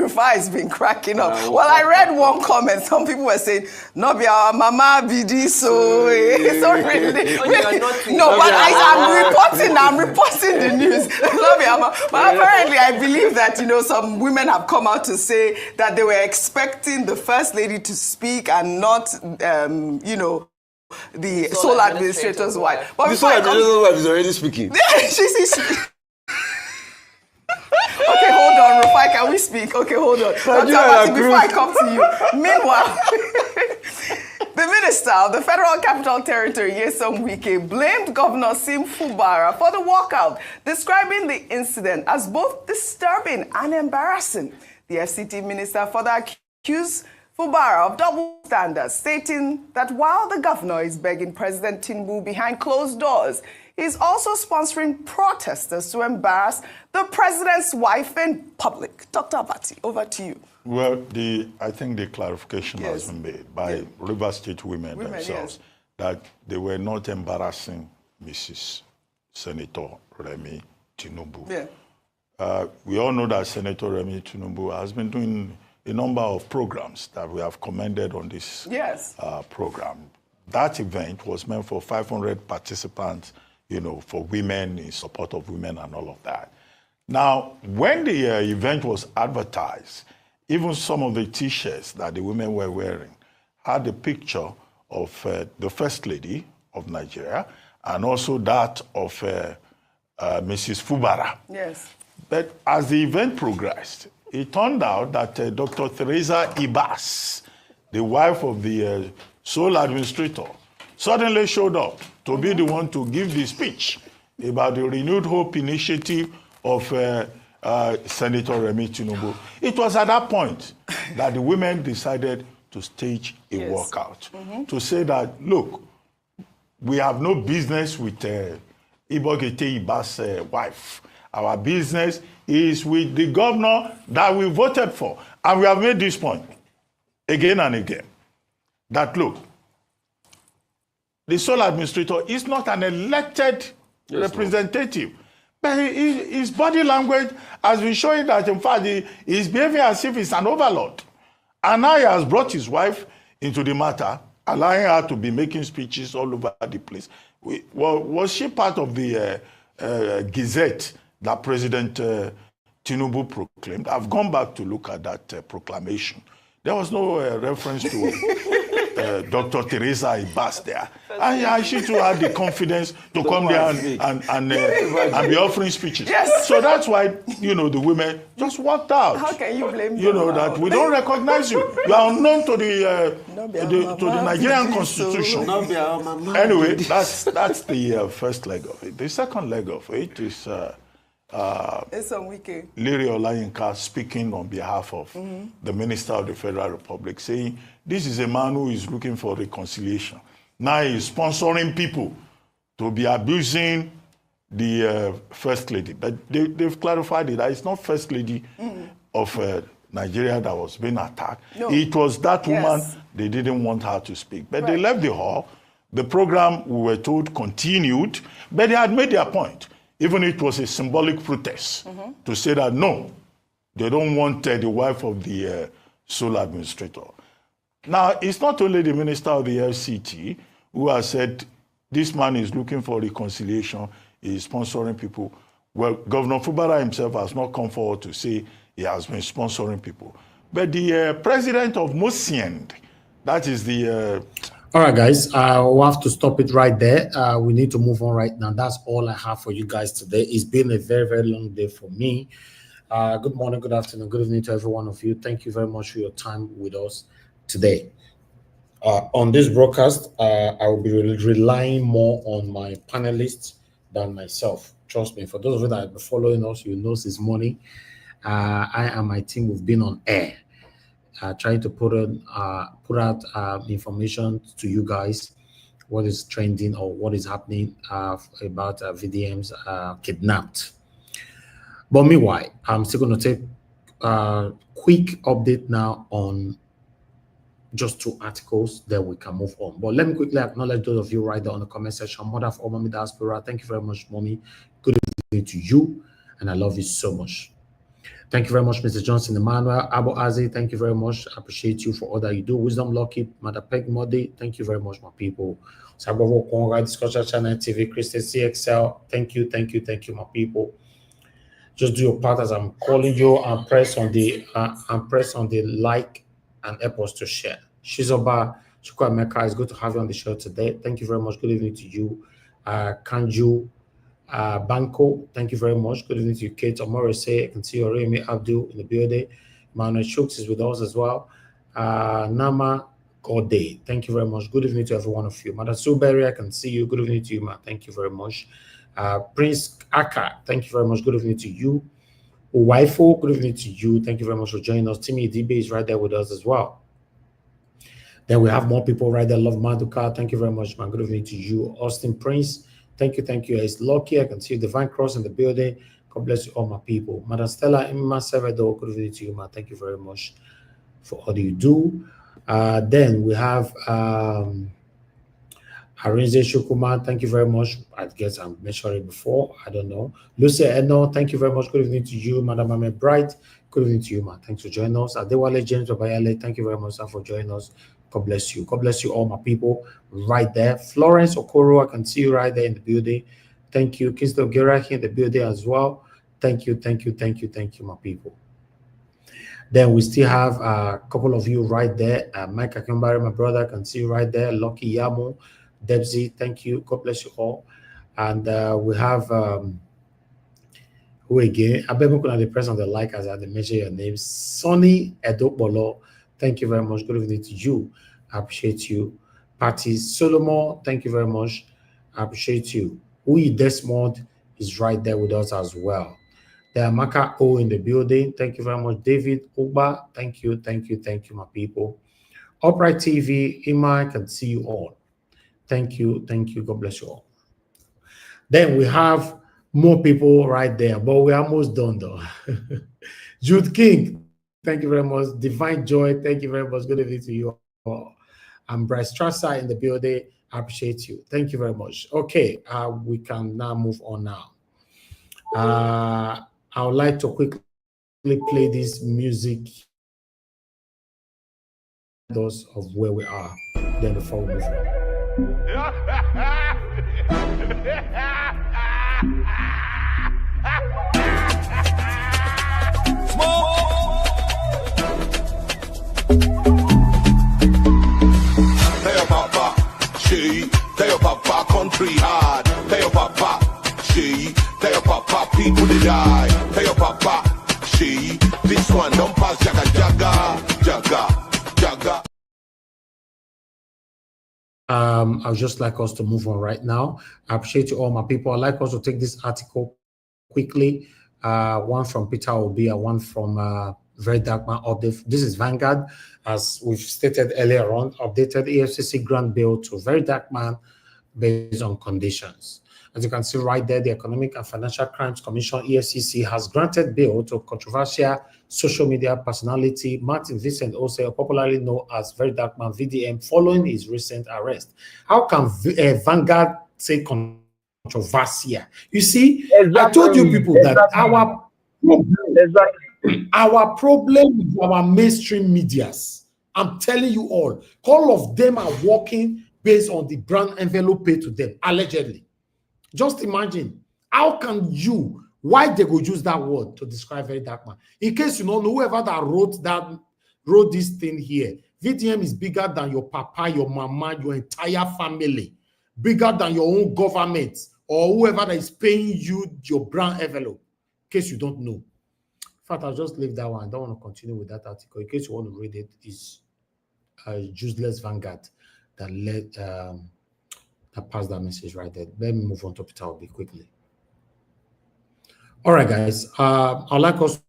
Rufai has been cracking up. Well, I read one comment. Some people were saying, "No, be our mama BD, so it's not really." No, but I'm reporting the news. No, be our mama. But apparently, I believe that some women have come out to say that they were expecting the First Lady to speak and not, the sole administrator's wife. But the sole administrator's wife is already speaking. She's Okay, hold on, Rufai, can we speak? Okay, hold on. Before I come to you. Meanwhile, the minister of the Federal Capital Territory, Nyesom Wike, blamed Governor Sim Fubara for the walkout, describing the incident as both disturbing and embarrassing. The FCT minister further accused Fubara of double standards, stating that while the governor is begging President Tinubu behind closed doors, he's also sponsoring protesters to embarrass the president's wife in public. Dr. Abati, over to you. Well, I think the clarification has been made by River State women themselves that they were not embarrassing Mrs. Senator Remi Tinubu. We all know that Senator Remi Tinubu has been doing a number of programs that we have commended on this program. That event was meant for 500 participants, for women, in support of women and all of that. Now, when the event was advertised, even some of the T-shirts that the women were wearing had a picture of the First Lady of Nigeria and also that of Mrs. Fubara. Yes. But as the event progressed, it turned out that Dr. Teresa Ibas, the wife of the sole administrator, suddenly showed up to be the one to give the speech about the Renewed Hope initiative of Senator Remi Tinubu. It was at that point that the women decided to stage a walkout, to say that, look, we have no business with Ibogete Ibas' wife. Our business is with the governor that we voted for. And we have made this point again and again, that look, the sole administrator is not an elected representative. But his body language has been showing that, in fact, he is behaving as if he's an overlord. And now he has brought his wife into the matter, allowing her to be making speeches all over the place. Was she part of the Gazette that President Tinubu proclaimed? I've gone back to look at that proclamation. There was no reference to Dr. Teresa Ibas there. And she too had the confidence to come there and be offering speeches. Yes. So that's why, the women just walked out. How can you blame them? That we don't recognize you. You are unknown to the Nigerian Constitution. Anyway, that's the first leg of it. The second leg of it is Liri Olayinka speaking on behalf of the Minister of the Federal Republic, saying this is a man who is looking for reconciliation. Now he's sponsoring people to be abusing the First Lady. But they've clarified it. That it's not First Lady of Nigeria that was being attacked. No. It was that woman, they didn't want her to speak. But they left the hall. The program, we were told, continued. But they had made their point. Even it was a symbolic protest to say that, no, they don't want the wife of the sole administrator. Now, it's not only the minister of the FCT who has said this man is looking for reconciliation, he is sponsoring people. Well, Governor Fubara himself has not come forward to say he has been sponsoring people. But the president of Mosiend, that is the... All right, guys, we'll have to stop it right there. We need to move on right now. That's all I have for you guys today. It's been a very, very long day for me. Good morning, good afternoon, good evening to every one of you. Thank you very much for your time with us today. On this broadcast, I will be relying more on my panelists than myself. Trust me, for those of you that have been following us, you know this morning, I and my team have been on air. Trying to put out information to you guys, what is trending or what is happening about VDMs kidnapped. But meanwhile, I'm still going to take a quick update now on just 2 articles, then we can move on. But let me quickly acknowledge those of you right there on the comment section. Mother of all Mommy Diaspora, thank you very much, Mommy. Good evening to you, and I love you so much. Thank you very much, Mr. Johnson Emmanuel. Abu Azi, thank you very much. I appreciate you for all that you do. Wisdom Lucky, Mother Peg Modi, thank you very much, my people. Sabovo Konga, Discussion Channel TV, Christian CXL, thank you, my people. Just do your part as I'm calling you and press on the like and help us to share. Shizoba Chukwameka, it's good to have you on the show today. Thank you very much. Good evening to you. Kanju Banco, thank you very much. Good evening to you, Kate Omorese. I can see Oremi Abdul in the building. Manuel Shooks is with us as well. Nama Gode, thank you very much. Good evening to every one of you. Mother Suberry, I can see you. Good evening to you, ma. Thank you very much. Prince Aka, thank you very much. Good evening to you. Uwaifo, good evening to you. Thank you very much for joining us. Timmy DB is right there with us as well. Then we have more people right there. Love Maduka, thank you very much, man. Good evening to you. Austin Prince, thank you. It's Lucky. I can see you. Divine Cross in the building. God bless you, all my people. Madam Stella Imma Sevedo, good evening to you, man. Thank you very much for all you do. Then we have Arinze Shukuma, thank you very much. I guess I mentioned it before. I don't know. Lucia Eno, thank you very much. Good evening to you. Madam Ahmed Bright, good evening to you, man. Thanks for joining us. Adewale James Babayale, thank you very much, sir, for joining us. God bless you. God bless you, all my people right there. Florence Okoro, I can see you right there in the building. Thank you. Kingston Geraki in the building as well. Thank you, my people. Then we still have a couple of you right there. Mike Akimbari, my brother, I can see you right there. Lucky Yamo, Debsy, thank you. God bless you all. And we have who again? I bet we're going to press on the like as I mention your name. Sonny Edopolo, thank you very much. Good evening to you. I appreciate you. Patty Solomon, thank you very much. I appreciate you. Uyi Desmond is right there with us as well. There Maka O in the building. Thank you very much. David Uba, thank you, my people. Upright TV, Ima, I can see you all. Thank you. God bless you all. Then we have more people right there, but we're almost done though. Jude King, thank you very much. Divine Joy, thank you very much. Good evening to you all. I'm Bryce Strasser in the building. I appreciate you. Thank you very much. Okay, we can now move on now. I would like to quickly play this music of where we are. Then before we move on. Tell your papa country hard. Tell your papa she. Tell your papa people they die. Tell your papa she. This one don't pass jaga. I would just like us to move on right now. I appreciate you all, my people. I'd like us to take this article quickly. One from Peter Obi and one from Very Dark Man update. This is Vanguard, as we've stated earlier on, updated EFCC grant bill to Very Dark Man based on conditions. As you can see right there, the Economic and Financial Crimes Commission, EFCC, has granted bail to controversial social media personality Martin Vincent Ose, popularly known as Very Dark Man VDM, following his recent arrest. How can Vanguard say controversial? You see, I told you people that our problem with our mainstream medias, I'm telling you all of them are working based on the brand envelope paid to them, allegedly. Just imagine, how can you, why they go use that word to describe Very Dark Man? In case you don't know, whoever that wrote this thing here, VDM is bigger than your papa, your mama, your entire family, bigger than your own government, or whoever that is paying you your brand envelope, in case you don't know. In fact, I'll just leave that one. I don't want to continue with that article. In case you want to read it, it's useless Vanguard that led that passed that message right there. Let me move on to Peter Obi quickly. All right, guys. I'd like us,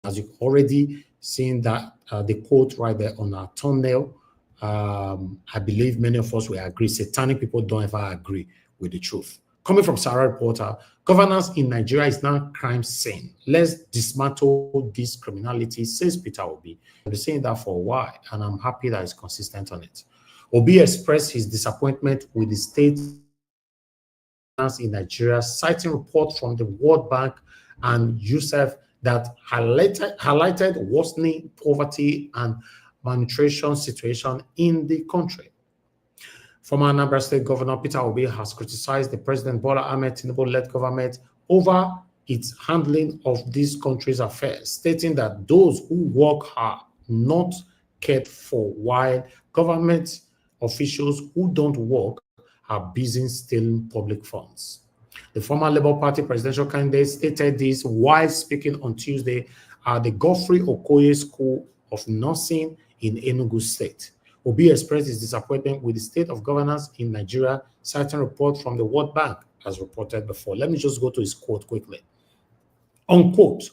as you've already seen that the quote right there on our thumbnail, I believe many of us will agree. Satanic people don't ever agree with the truth. Coming from Sarah Reporter, governance in Nigeria is now crime scene. Let's dismantle this criminality, says Peter Obi. I've been saying that for a while, and I'm happy that he's consistent on it. Obi expressed his disappointment with the state in Nigeria, citing reports from the World Bank and Youssef that highlighted worsening poverty and malnutrition situation in the country. Former Anambra State Governor Peter Obi has criticized the President Bola Ahmed Tinubu-led government over its handling of this country's affairs, stating that those who work are not cared for, while government officials who don't work are busy stealing public funds. The former Labour Party presidential candidate stated this while speaking on Tuesday at the Godfrey Okoye School of Nursing in Enugu State. Obi expressed his disappointment with the state of governance in Nigeria, citing a report from the World Bank, as reported before. Let me just go to his quote quickly. Unquote,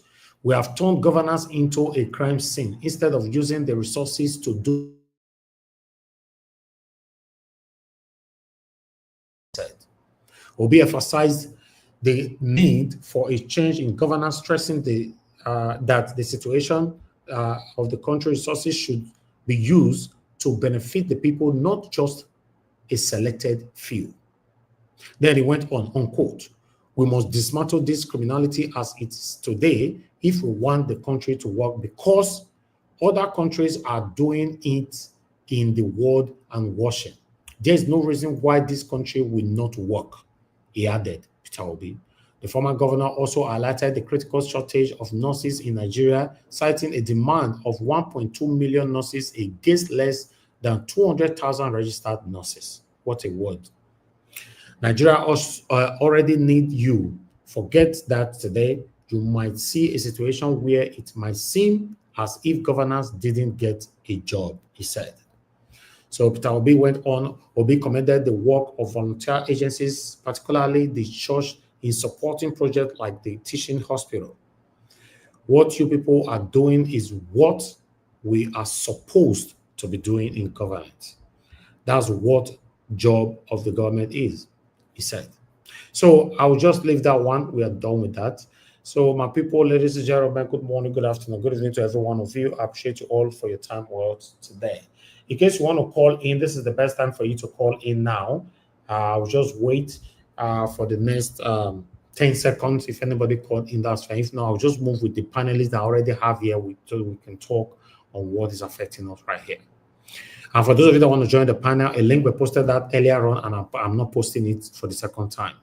we have turned governance into a crime scene instead of using the resources to do it. Obi emphasized the need for a change in governance, stressing that the situation of the country resources should be used to benefit the people, not just a selected few. Then he went on, unquote, we must dismantle this criminality as it is today if we want the country to work, because other countries are doing it in the world and washing. There is no reason why this country will not work, he added, Peter Obi. The former governor also highlighted the critical shortage of nurses in Nigeria, citing a demand of 1.2 million nurses against less than 200,000 registered nurses. What a word. Nigeria already needs you. Forget that today you might see a situation where it might seem as if governors didn't get a job, he said. So Peter Obi went on. Obi commended the work of volunteer agencies, particularly the church, in supporting projects like the teaching hospital. What you people are doing is what we are supposed to be doing in government. That's what job of the government is, he said. So I'll just leave that one. We are done with that. So my people, ladies and gentlemen, good morning, good afternoon, good evening to every one of you. I appreciate you all for your time today. In case you want to call in, this is the best time for you to call in now. I'll just wait for the next 10 seconds. If anybody called in, that's fine. If not, I'll just move with the panelists that I already have here so we can talk on what is affecting us right here. And for those of you that want to join the panel, a link we posted that earlier on, and I'm not posting it for the second time.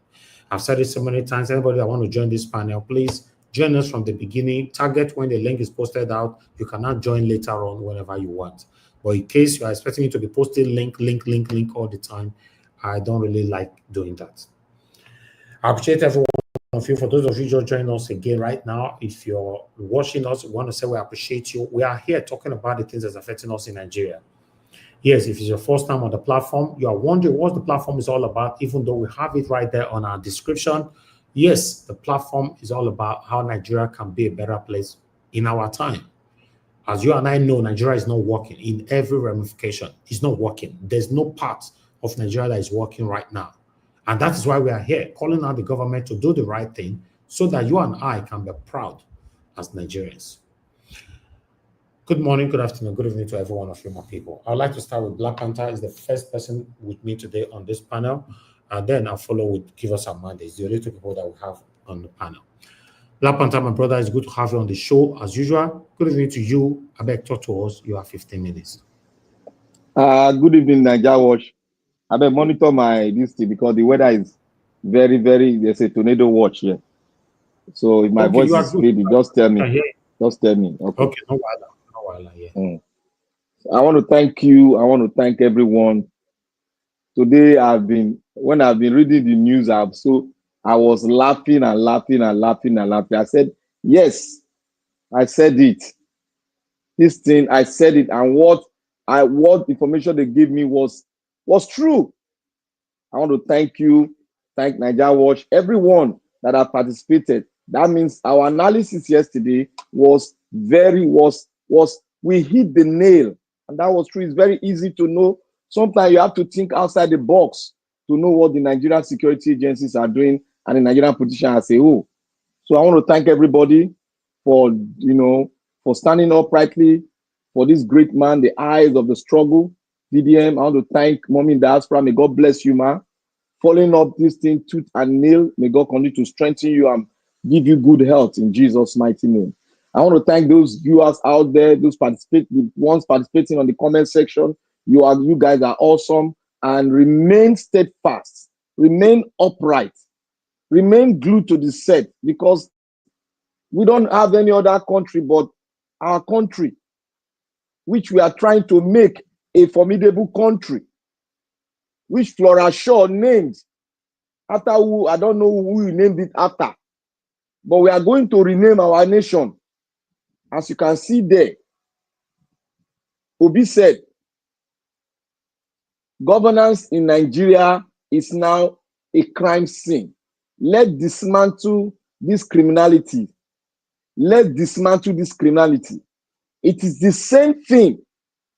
I've said it so many times. Anybody that want to join this panel, please join us from the beginning. Target when the link is posted out. You cannot join later on whenever you want. But in case you are expecting it to be posted link all the time, I don't really like doing that. I appreciate everyone of you. For those of you just joining us again right now, if you're watching us, we want to say we appreciate you. We are here talking about the things that's affecting us in Nigeria. Yes, if it's your first time on the platform, you are wondering what the platform is all about, even though we have it right there on our description. Yes, the platform is all about how Nigeria can be a better place in our time. As you and I know, Nigeria is not working in every ramification. It's not working. There's no part of Nigeria that is working right now. And that is why we are here, calling on the government to do the right thing so that you and I can be proud as Nigerians. Good morning, good afternoon, good evening to every one of you, my people. I'd like to start with Black Panther. Is the first person with me today on this panel. And then I'll follow with Give Us Our Mandates, the only two people that we have on the panel. Black Panther, my brother, it's good to have you on the show as usual. Good evening to you. I beg, talk to us. You have 15 minutes. Good evening, Niger Watch. I beg, monitor my this thing because the weather is very, there's a tornado watch here. So if my voice is fading, just tell me. Just tell me. Okay, no while, yeah. I want to thank you. I want to thank everyone. Today, when I've been reading the news, I was laughing and laughing and laughing and laughing. I said, yes, I said it. This thing, I said it. And what information they gave me was true. I want to thank you, thank Niger Watch, everyone that have participated. That means our analysis yesterday we hit the nail. And that was true. It's very easy to know. Sometimes you have to think outside the box to know what the Nigerian security agencies are doing and the Nigerian politicians as a whole. So I want to thank everybody for standing uprightly for this great man, the eyes of the struggle, VDM. I want to thank Mommy in Diaspora. May God bless you, ma. Following up this thing tooth and nail. May God continue to strengthen you and give you good health in Jesus' mighty name. I want to thank those viewers out there, the ones participating on the comment section. You guys are awesome, and remain steadfast, remain upright, remain glued to the set, because we don't have any other country but our country, which we are trying to make a formidable country, which Flora Shaw named after who, I don't know who we named it after, but we are going to rename our nation. As you can see there, Obi said, governance in Nigeria is now a crime scene. Let's dismantle this criminality. Let's dismantle this criminality. It is the same thing.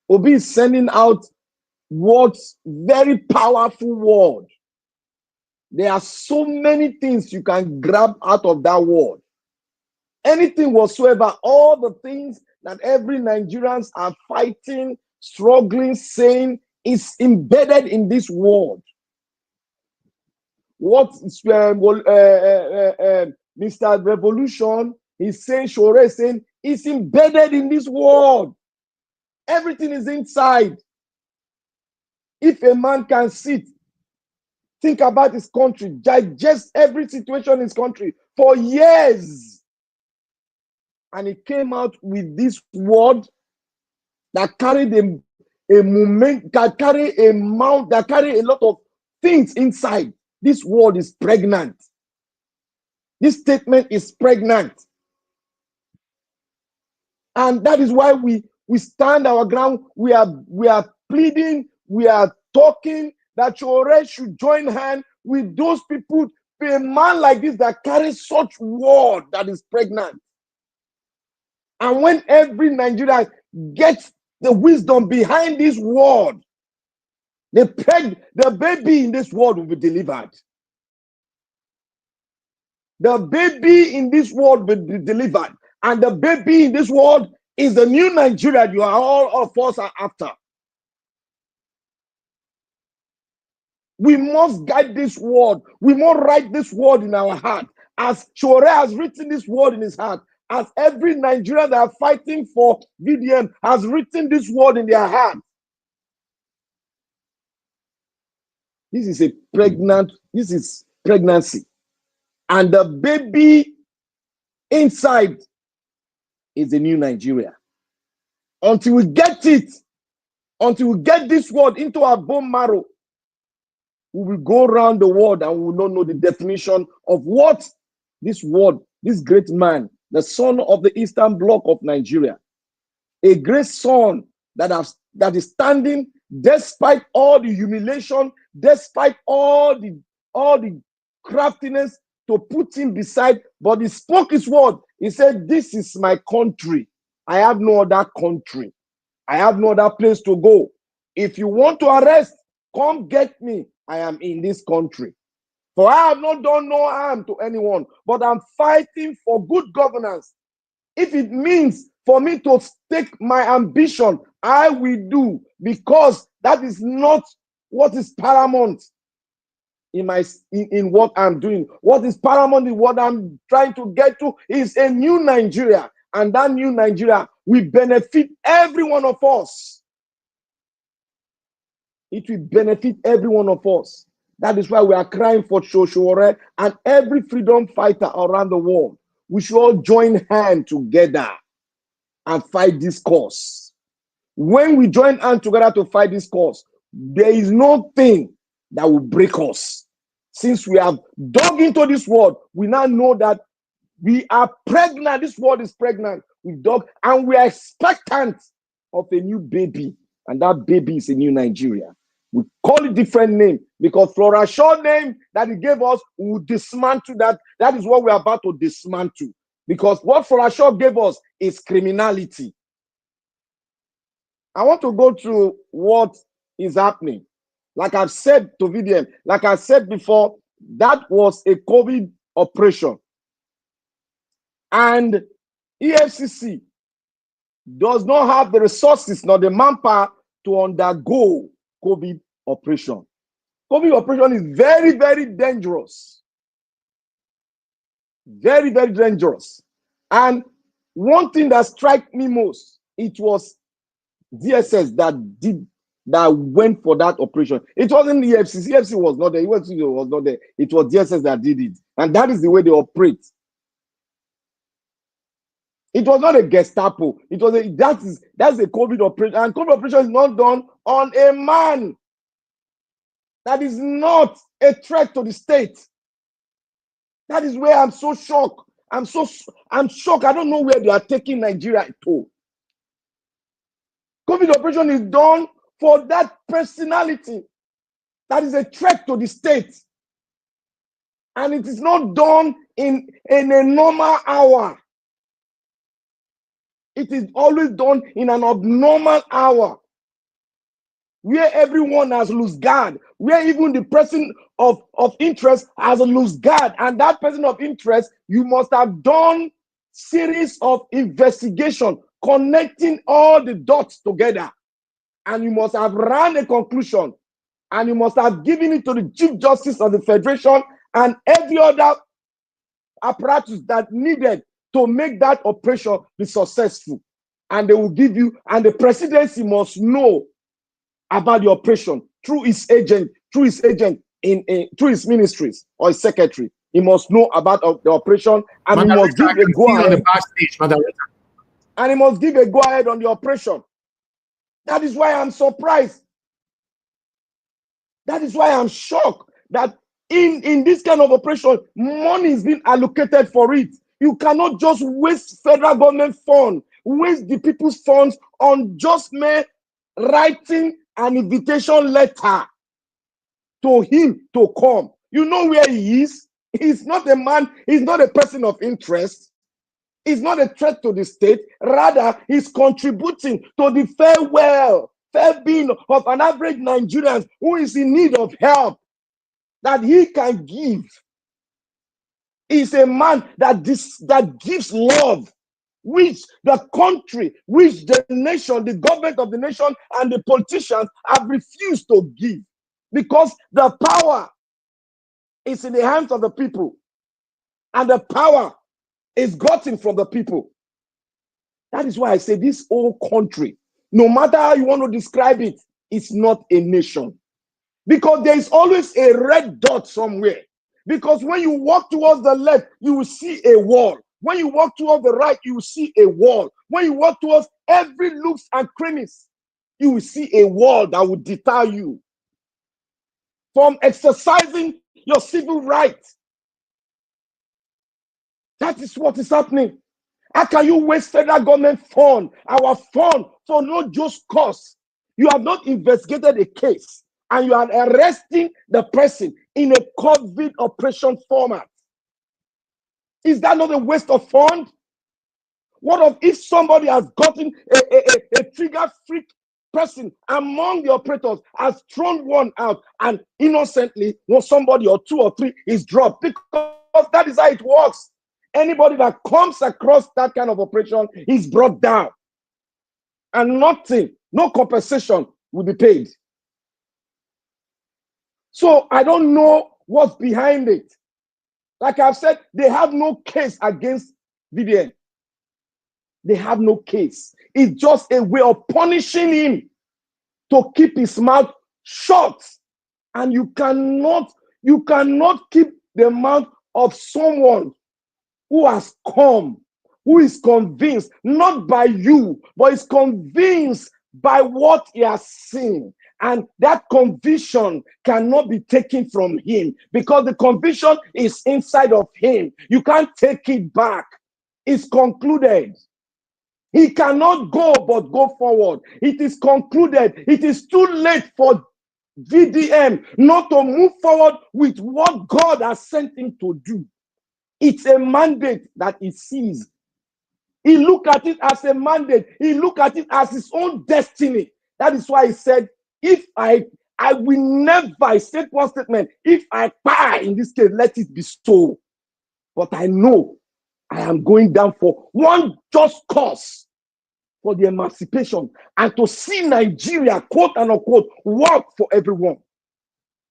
Obi is sending out words, very powerful word. There are so many things you can grab out of that word. Anything whatsoever, all the things that every Nigerians are fighting, struggling, saying is embedded in this word. What Mr. Revolution is saying, Shore is saying, is embedded in this word. Everything is inside. If a man can sit, think about his country, digest every situation in his country for years, and he came out with this word that carried a moment, that carry a mount, that carry a lot of things inside. This word is pregnant. This statement is pregnant. And that is why we stand our ground. We are pleading, we are talking that Shore should join hand with those people, a man like this that carries such word that is pregnant. And when every Nigerian gets the wisdom behind this word, the baby in this world will be delivered. The baby in this world will be delivered. And the baby in this world is the new Nigeria you are all of us are after. We must guide this word. We must write this word in our heart. As Shore has written this word in his heart, as every Nigerian that are fighting for VDM has written this word in their heart. This is pregnancy. And the baby inside is a new Nigeria. Until we get it, until we get this word into our bone marrow, we will go around the world and we will not know the definition of what this word, this great man, the son of the Eastern Bloc of Nigeria, a great son that is standing despite all the humiliation, despite all the craftiness to put him beside, but he spoke his word. He said, "This is my country. I have no other country. I have no other place to go. If you want to arrest, come get me. I am in this country. For I have not done no harm to anyone, but I'm fighting for good governance. If it means for me to take my ambition, I will do, because that is not what is paramount in what I'm doing. What is paramount in what I'm trying to get to is a new Nigeria, and that new Nigeria will benefit every one of us. It will benefit every one of us. That is why we are crying for Shore and every freedom fighter around the world. We should all join hands together and fight this cause. When we join hands together to fight this cause, there is no thing that will break us. Since we have dug into this world, we now know that we are pregnant. This world is pregnant. We dug, and we are expectant of a new baby. And that baby is a new Nigeria. We call it different name because Flora Shaw name that he gave us, we will dismantle that. That is what we are about to dismantle. Because what Flora Shaw gave us is criminality. I want to go through what is happening. Like I've said to VDM, like I said before, that was a COVID operation. And EFCC does not have the resources nor the manpower to undergo COVID operation. COVID operation is very, very dangerous. Very, very dangerous. And one thing that struck me most, it was DSS that went for that operation. It wasn't the EFCC. EFCC was not there. EFCC was not there. It was DSS that did it. And that is the way they operate. It was not a Gestapo. It was that's a COVID operation. And COVID operation is not done on a man that is not a threat to the state. That is where I'm so shocked. I'm shocked. I don't know where they are taking Nigeria to. COVID operation is done for that personality that is a threat to the state. And it is not done in a normal hour. It is always done in an abnormal hour, where everyone has lost guard, where even the person of interest has lost guard. And that person of interest, you must have done series of investigation, connecting all the dots together. And you must have run a conclusion. And you must have given it to the Chief Justice of the Federation and every other apparatus that needed to make that operation be successful. And they will give you, and the presidency must know about the operation through his agent, through his ministries or his secretary. He must know about the operation, and he must give a go ahead. And he must give a go ahead on the operation. That is why I'm surprised. That is why I'm shocked that in this kind of operation, money is being allocated for it. You cannot just waste federal government funds, waste the people's funds on just mere writing an invitation letter to him to come. You know where he is? He's not a man, he's not a person of interest. He's not a threat to the state. Rather, he's contributing to the fair being of an average Nigerian who is in need of help that he can give. He's a man that gives love, which the country, which the nation, the government of the nation, and the politicians have refused to give, because the power is in the hands of the people, and the power is gotten from the people. That is why I say this whole country, no matter how you want to describe it, it's not a nation. Because there is always a red dot somewhere. Because when you walk towards the left, you will see a wall. When you walk towards the right, you will see a wall. When you walk towards every looks and crevice, you will see a wall that will deter you from exercising your civil rights. That is what is happening. How can you waste federal government fund, our fund, for no just cause? You have not investigated a case, and you are arresting the person in a COVID operation format. Is that not a waste of fund? What if somebody has gotten a trigger freak person among the operators, has thrown one out, and innocently, somebody or two or three is dropped? Because that is how it works. Anybody that comes across that kind of operation is brought down, and nothing, no compensation will be paid. So I don't know what's behind it. Like I've said, they have no case against VDN. They have no case. It's just a way of punishing him to keep his mouth shut. And you cannot keep the mouth of someone who has come, who is convinced, not by you, but is convinced by what he has seen. And that conviction cannot be taken from him, because the conviction is inside of him. You can't take it back. It's concluded. He cannot go but go forward. It is concluded. It is too late for VDM not to move forward with what God has sent him to do. It's a mandate that he sees. He look at it as a mandate. He look at it as his own destiny. That is why he said, if I will never, I said one statement, if I die in this case, let it be so. But I know I am going down for one just cause, for the emancipation, and to see Nigeria, quote and unquote, work for everyone.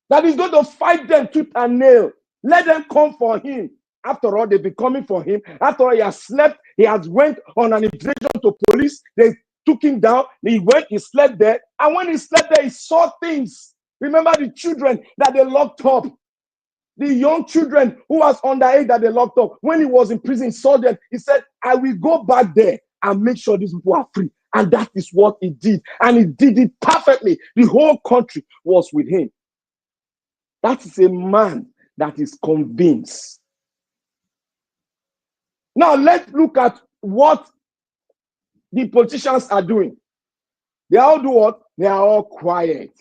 That is going to fight them tooth and nail. Let them come for him. After all, they've been coming for him. After all, he has slept. He has went on an invitation to police. They took him down. He went, he slept there. And when he slept there, he saw things. Remember the children that they locked up. The young children who was underage that they locked up. When he was in prison, he saw them. He said, I will go back there and make sure these people are free. And that is what he did. And he did it perfectly. The whole country was with him. That is a man that is convinced. Now let's look at what the politicians are doing. They all do what? They are all quiet.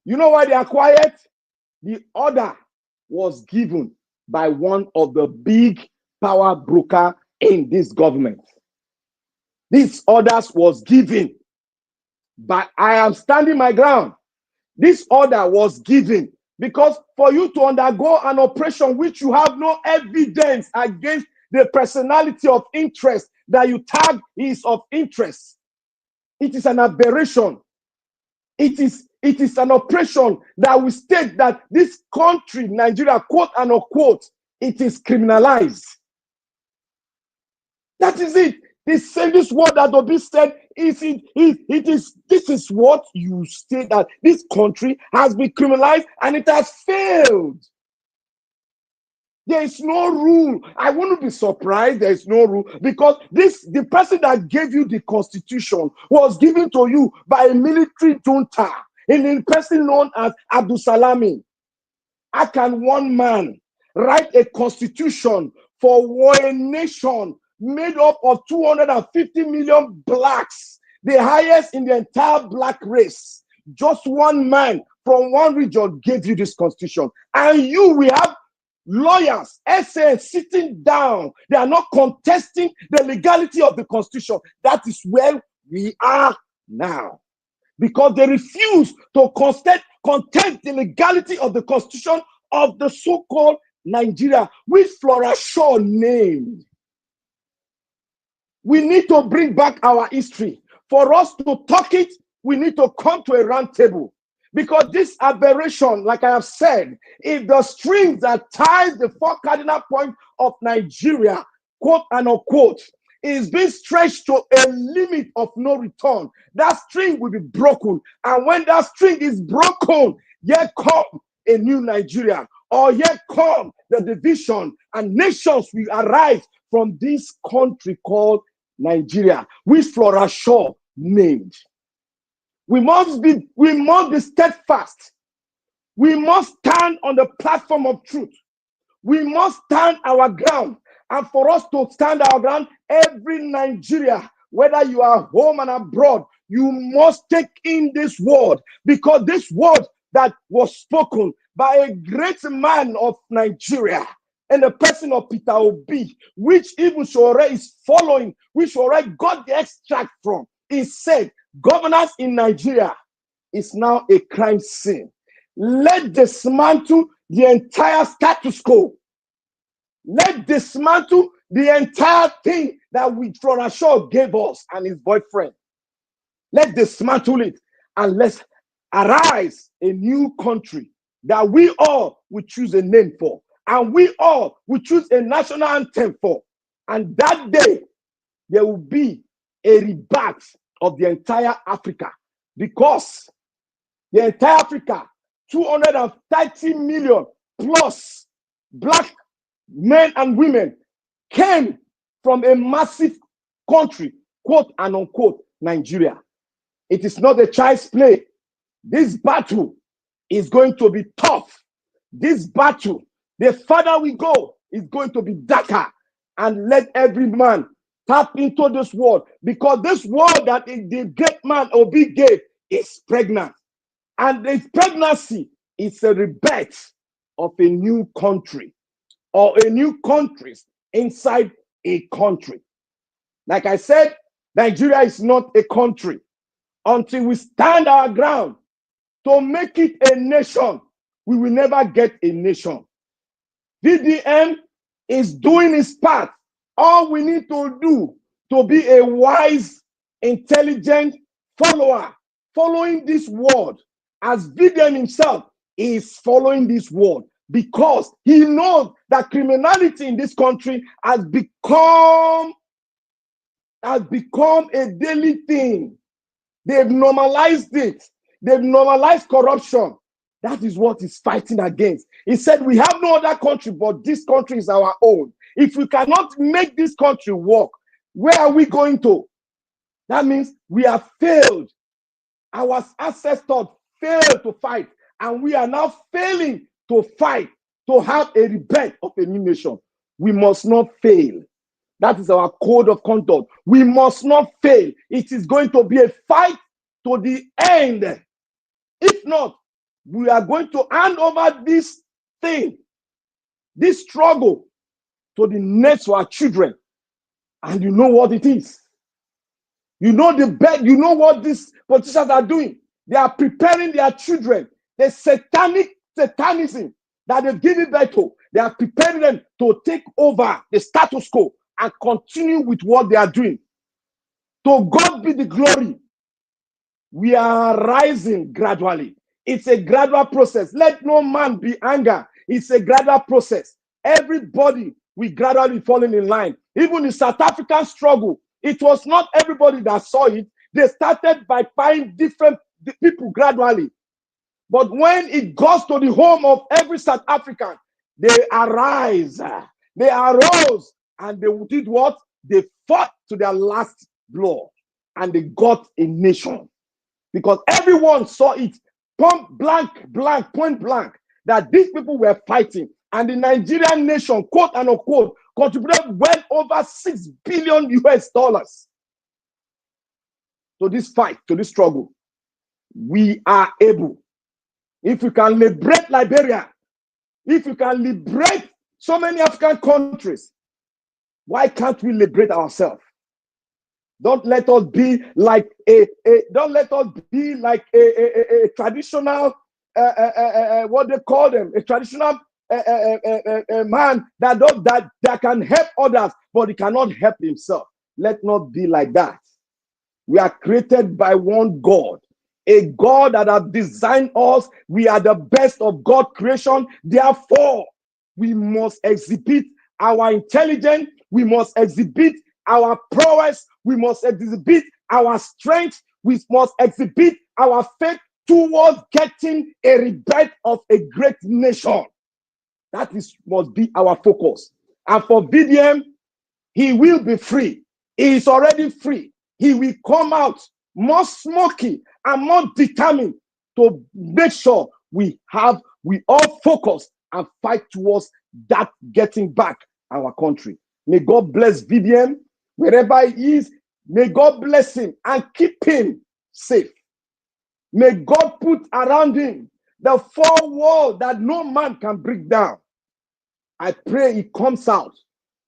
You know why they are quiet? The order was given by one of the big power broker in this government. This orders was given, but I am standing my ground. This order was given because for you to undergo an operation which you have no evidence against the personality of interest that you tag is of interest, it is an aberration. It is an operation that will state that this country, Nigeria, quote and unquote, it is criminalized. That is it. This word that Obi said, this is what you state, that this country has been criminalized and it has failed. There is no rule. I wouldn't be surprised there is no rule because the person that gave you the constitution was given to you by a military junta, in a person known as Abdul Salami. How can one man write a constitution for a nation made up of 250 million blacks, the highest in the entire black race? Just one man from one region gave you this constitution. And we have lawyers, essays sitting down. They are not contesting the legality of the constitution. That is where we are now. Because they refuse to contest the legality of the constitution of the so-called Nigeria, which Flora Shaw named. We need to bring back our history. For us to talk it, we need to come to a round table. Because this aberration, like I have said, if the strings that ties the four cardinal points of Nigeria, quote and unquote, is being stretched to a limit of no return, that string will be broken. And when that string is broken, yet come a new Nigeria, or yet come the division, and nations will arise from this country called Nigeria, which Flora Shaw named. We must be steadfast. We must stand on the platform of truth. We must stand our ground. And for us to stand our ground, every Nigeria, whether you are home and abroad, you must take in this word, because this word that was spoken by a great man of Nigeria, in the person of Peter Obi, which even Shore is following, which Shore got the extract from, he said, governance in Nigeria is now a crime scene. Let dismantle the entire status quo. Let dismantle the entire thing that Flora Shaw gave us and his boyfriend. Let's dismantle it and let's arise a new country that we all will choose a name for, and we all will choose a national anthem for. And that day, there will be a rebirth of the entire Africa, because the entire Africa, 230 million plus black men and women, came from a massive country, quote and unquote, Nigeria. It is not a child's play. This battle is going to be tough. This battle, the farther we go, is going to be darker. And let every man tap into this word, because this word that the great man Obi gave is pregnant. And this pregnancy is a rebirth of a new country, or a new countries inside a country. Like I said, Nigeria is not a country until we stand our ground to make it a nation. We will never get a nation. VDM is doing its part. All we need to do to be a wise, intelligent follower, following this word, as VDM himself is following this word, because he knows that criminality in this country has become a daily thing. They've normalized it. They've normalized corruption. That is what he's fighting against. He said, we have no other country, but this country is our own. If we cannot make this country work, where are we going to? That means we have failed. Our ancestors failed to fight, and we are now failing to fight to have a rebirth of a new nation. We must not fail. That is our code of conduct. We must not fail. It is going to be a fight to the end. If not, we are going to hand over this thing, this struggle, to the next of our children. And you know what it is. You know the bed. You know what these politicians are doing. They are preparing their children. The satanism that they've given birth to, they are preparing them to take over the status quo and continue with what they are doing. To God be the glory. We are rising gradually. It's a gradual process. Let no man be angry. It's a gradual process. Everybody will gradually fall in line. Even the South African struggle, it was not everybody that saw it. They started by finding different people gradually. But when it goes to the home of every South African, they arise. They arose and they did what? They fought to their last blow and they got a nation. Because everyone saw it point blank, that these people were fighting. And the Nigerian nation, quote and unquote, contributed well over $6 billion US to this fight, to this struggle. We are able. If we can liberate Liberia, if we can liberate so many African countries, why can't we liberate ourselves? Don't let us be like a traditional what they call them, a traditional man that can help others, but he cannot help himself. Let not be like that. We are created by one God, a God that has designed us. We are the best of God's creation. Therefore, we must exhibit our intelligence. We must exhibit our prowess. We must exhibit our strength. We must exhibit our faith towards getting a rebirth of a great nation. That must be our focus. And for VDM, he will be free. He is already free. He will come out more smoky and more determined to make sure we all focus and fight towards that getting back our country. May God bless VDM wherever he is. May God bless him and keep him safe. May God put around him the four walls that no man can break down. I pray he comes out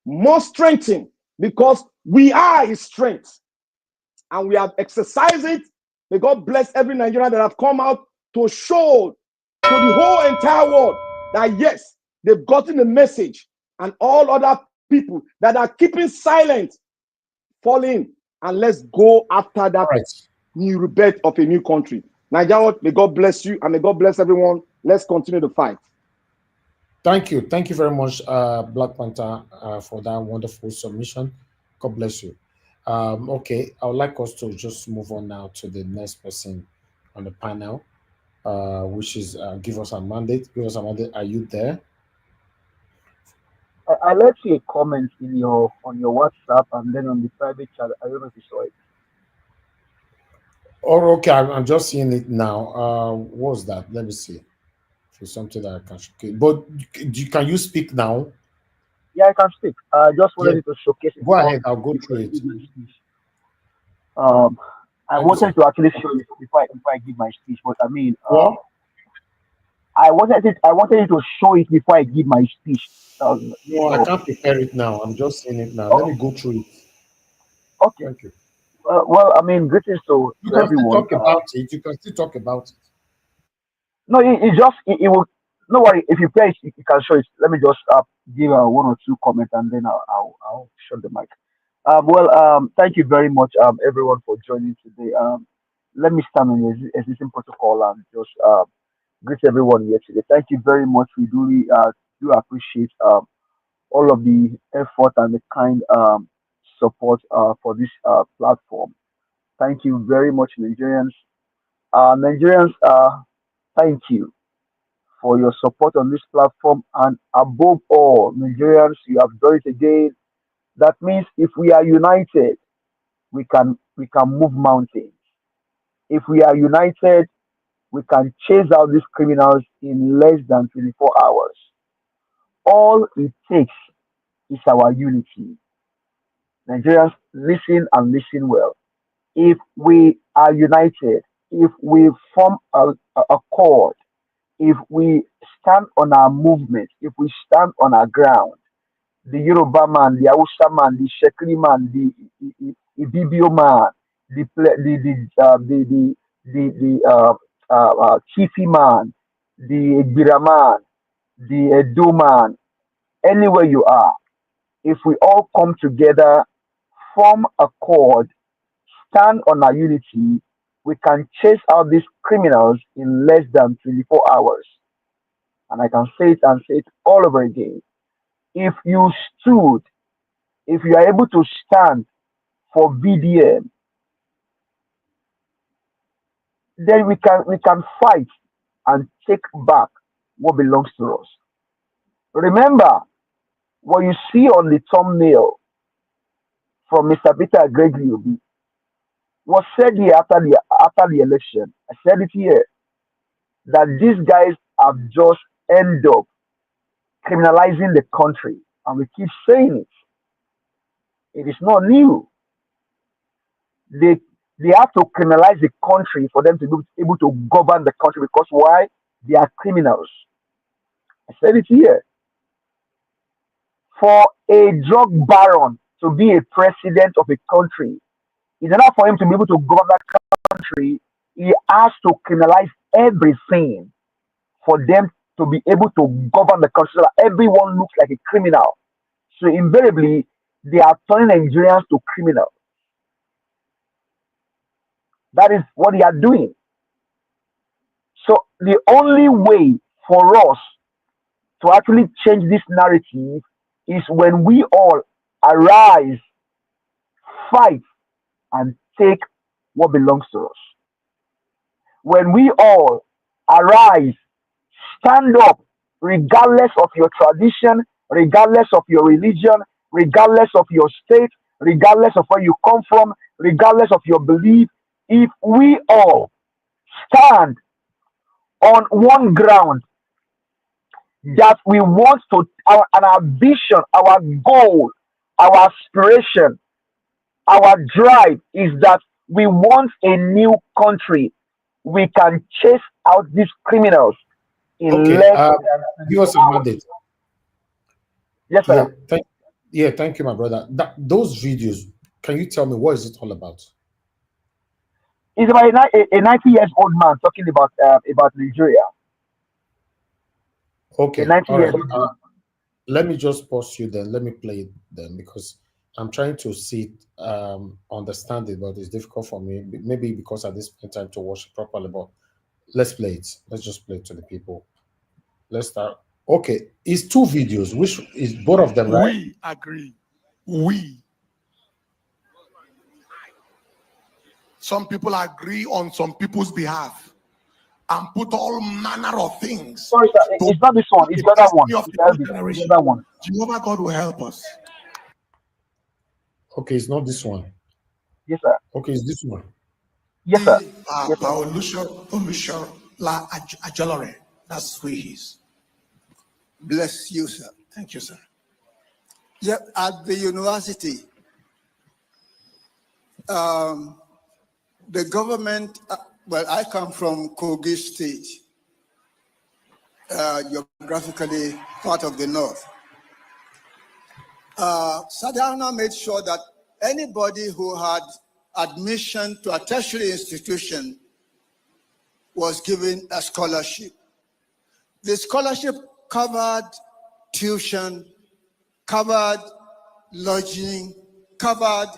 more strengthened, because we are his strength and we have exercised it. May God bless every Nigerian that have come out to show to the whole entire world that yes, they've gotten the message, and all other people that are keeping silent fall in, and let's go after that new rebirth of a new country. Nigeria, may God bless you and may God bless everyone. Let's continue the fight. Thank you. Thank you very much, Black Panther, for that wonderful submission. God bless you. Okay, I would like us to just move on now to the next person on the panel, which is Give Us a Mandate. Give Us a Mandate. Are you there? I left you a comment on your WhatsApp and then on the private chat. I don't know if you saw it. Oh, okay. I'm just seeing it now. What's that? Let me see. It's something that I can showcase. But can you speak now? Yeah, I can speak. I just wanted to showcase it. Go ahead. I'll go through it. I wanted to actually show it before I give my speech, but I mean, I wanted you to show it before I give my speech. No, I can't prepare it now. I'm just seeing it now. Let me go through it. Okay. Thank you. Well, I mean, greetings to You can everyone. still talk about it. You can still talk about it. No, it will. No worry. If you play it, you can show it. Let me just give one or two comments and then I'll shut the mic. Thank you very much, everyone, for joining today. Let me stand on your existing protocol and just greet everyone here today. Thank you very much. We do appreciate all of the effort and the kind support for this platform. Thank you very much, Nigerians. Nigerians, thank you for your support on this platform. And above all, Nigerians, you have done it again. That means if we are united, we can move mountains. If we are united, we can chase out these criminals in less than 24 hours. All it takes is our unity. Nigerians, listen and listen well. If we are united, if we form a chord, if we stand on our movement, if we stand on our ground, the Yoruba man, the Hausa man, the Shekri man, the Ibibio man, the Chifi man, the Egbira man, the Edo man, anywhere you are, if we all come together, form a chord, stand on our unity, we can chase out these criminals in less than 24 hours. And I can say it and say it all over again. If you stood, if you are able to stand for VDM, then we can fight and take back what belongs to us. Remember, what you see on the thumbnail from Mr. Peter Gregory Obi was said here after the election. I said it here that these guys have just ended up criminalizing the country, and we keep saying it. It is not new. They have to criminalize the country for them to be able to govern the country, because why? They are criminals. I said it here. For a drug baron to be a president of a country, in order for him to be able to govern that country, he has to criminalize everything for them to be able to govern the country, so that everyone looks like a criminal. So invariably, they are turning Nigerians to criminals. That is what they are doing. So the only way for us to actually change this narrative is when we all arise, fight, and take what belongs to us. When we all arise, stand up, regardless of your tradition, regardless of your religion, regardless of your state, regardless of where you come from, regardless of your belief, if we all stand on one ground, that we want to, our vision, our goal, our aspiration, our drive is that we want a new country, we can chase out these criminals in less than give us a mandate. Yes, sir. Thank you, my brother. Those videos, can you tell me what is it all about? It's about a 90 years old man talking about Nigeria. Okay, 90 all years right. old. Let me just pause you then. Let me play it then, because I'm trying to see it, understand it, but it's difficult for me. Maybe because I didn't spend time to watch it properly, but let's play it. Let's just play it to the people. Let's start. Okay, it's 2 videos. Which is both of them, right? We agree. We. Some people agree on some people's behalf and put all manner of things. Sorry, sir. It's not this one. It's the other one. It's the other one. Jehovah God will help us. Okay, it's not this one. Yes, sir. Okay, it's this one. Yes, sir. That's who he is. Bless you, sir. Thank you, sir. Yeah, at the university, the government, well, I come from Kogi State, geographically part of the north. Sadhana made sure that anybody who had admission to a tertiary institution was given a scholarship. The scholarship covered tuition, covered lodging, covered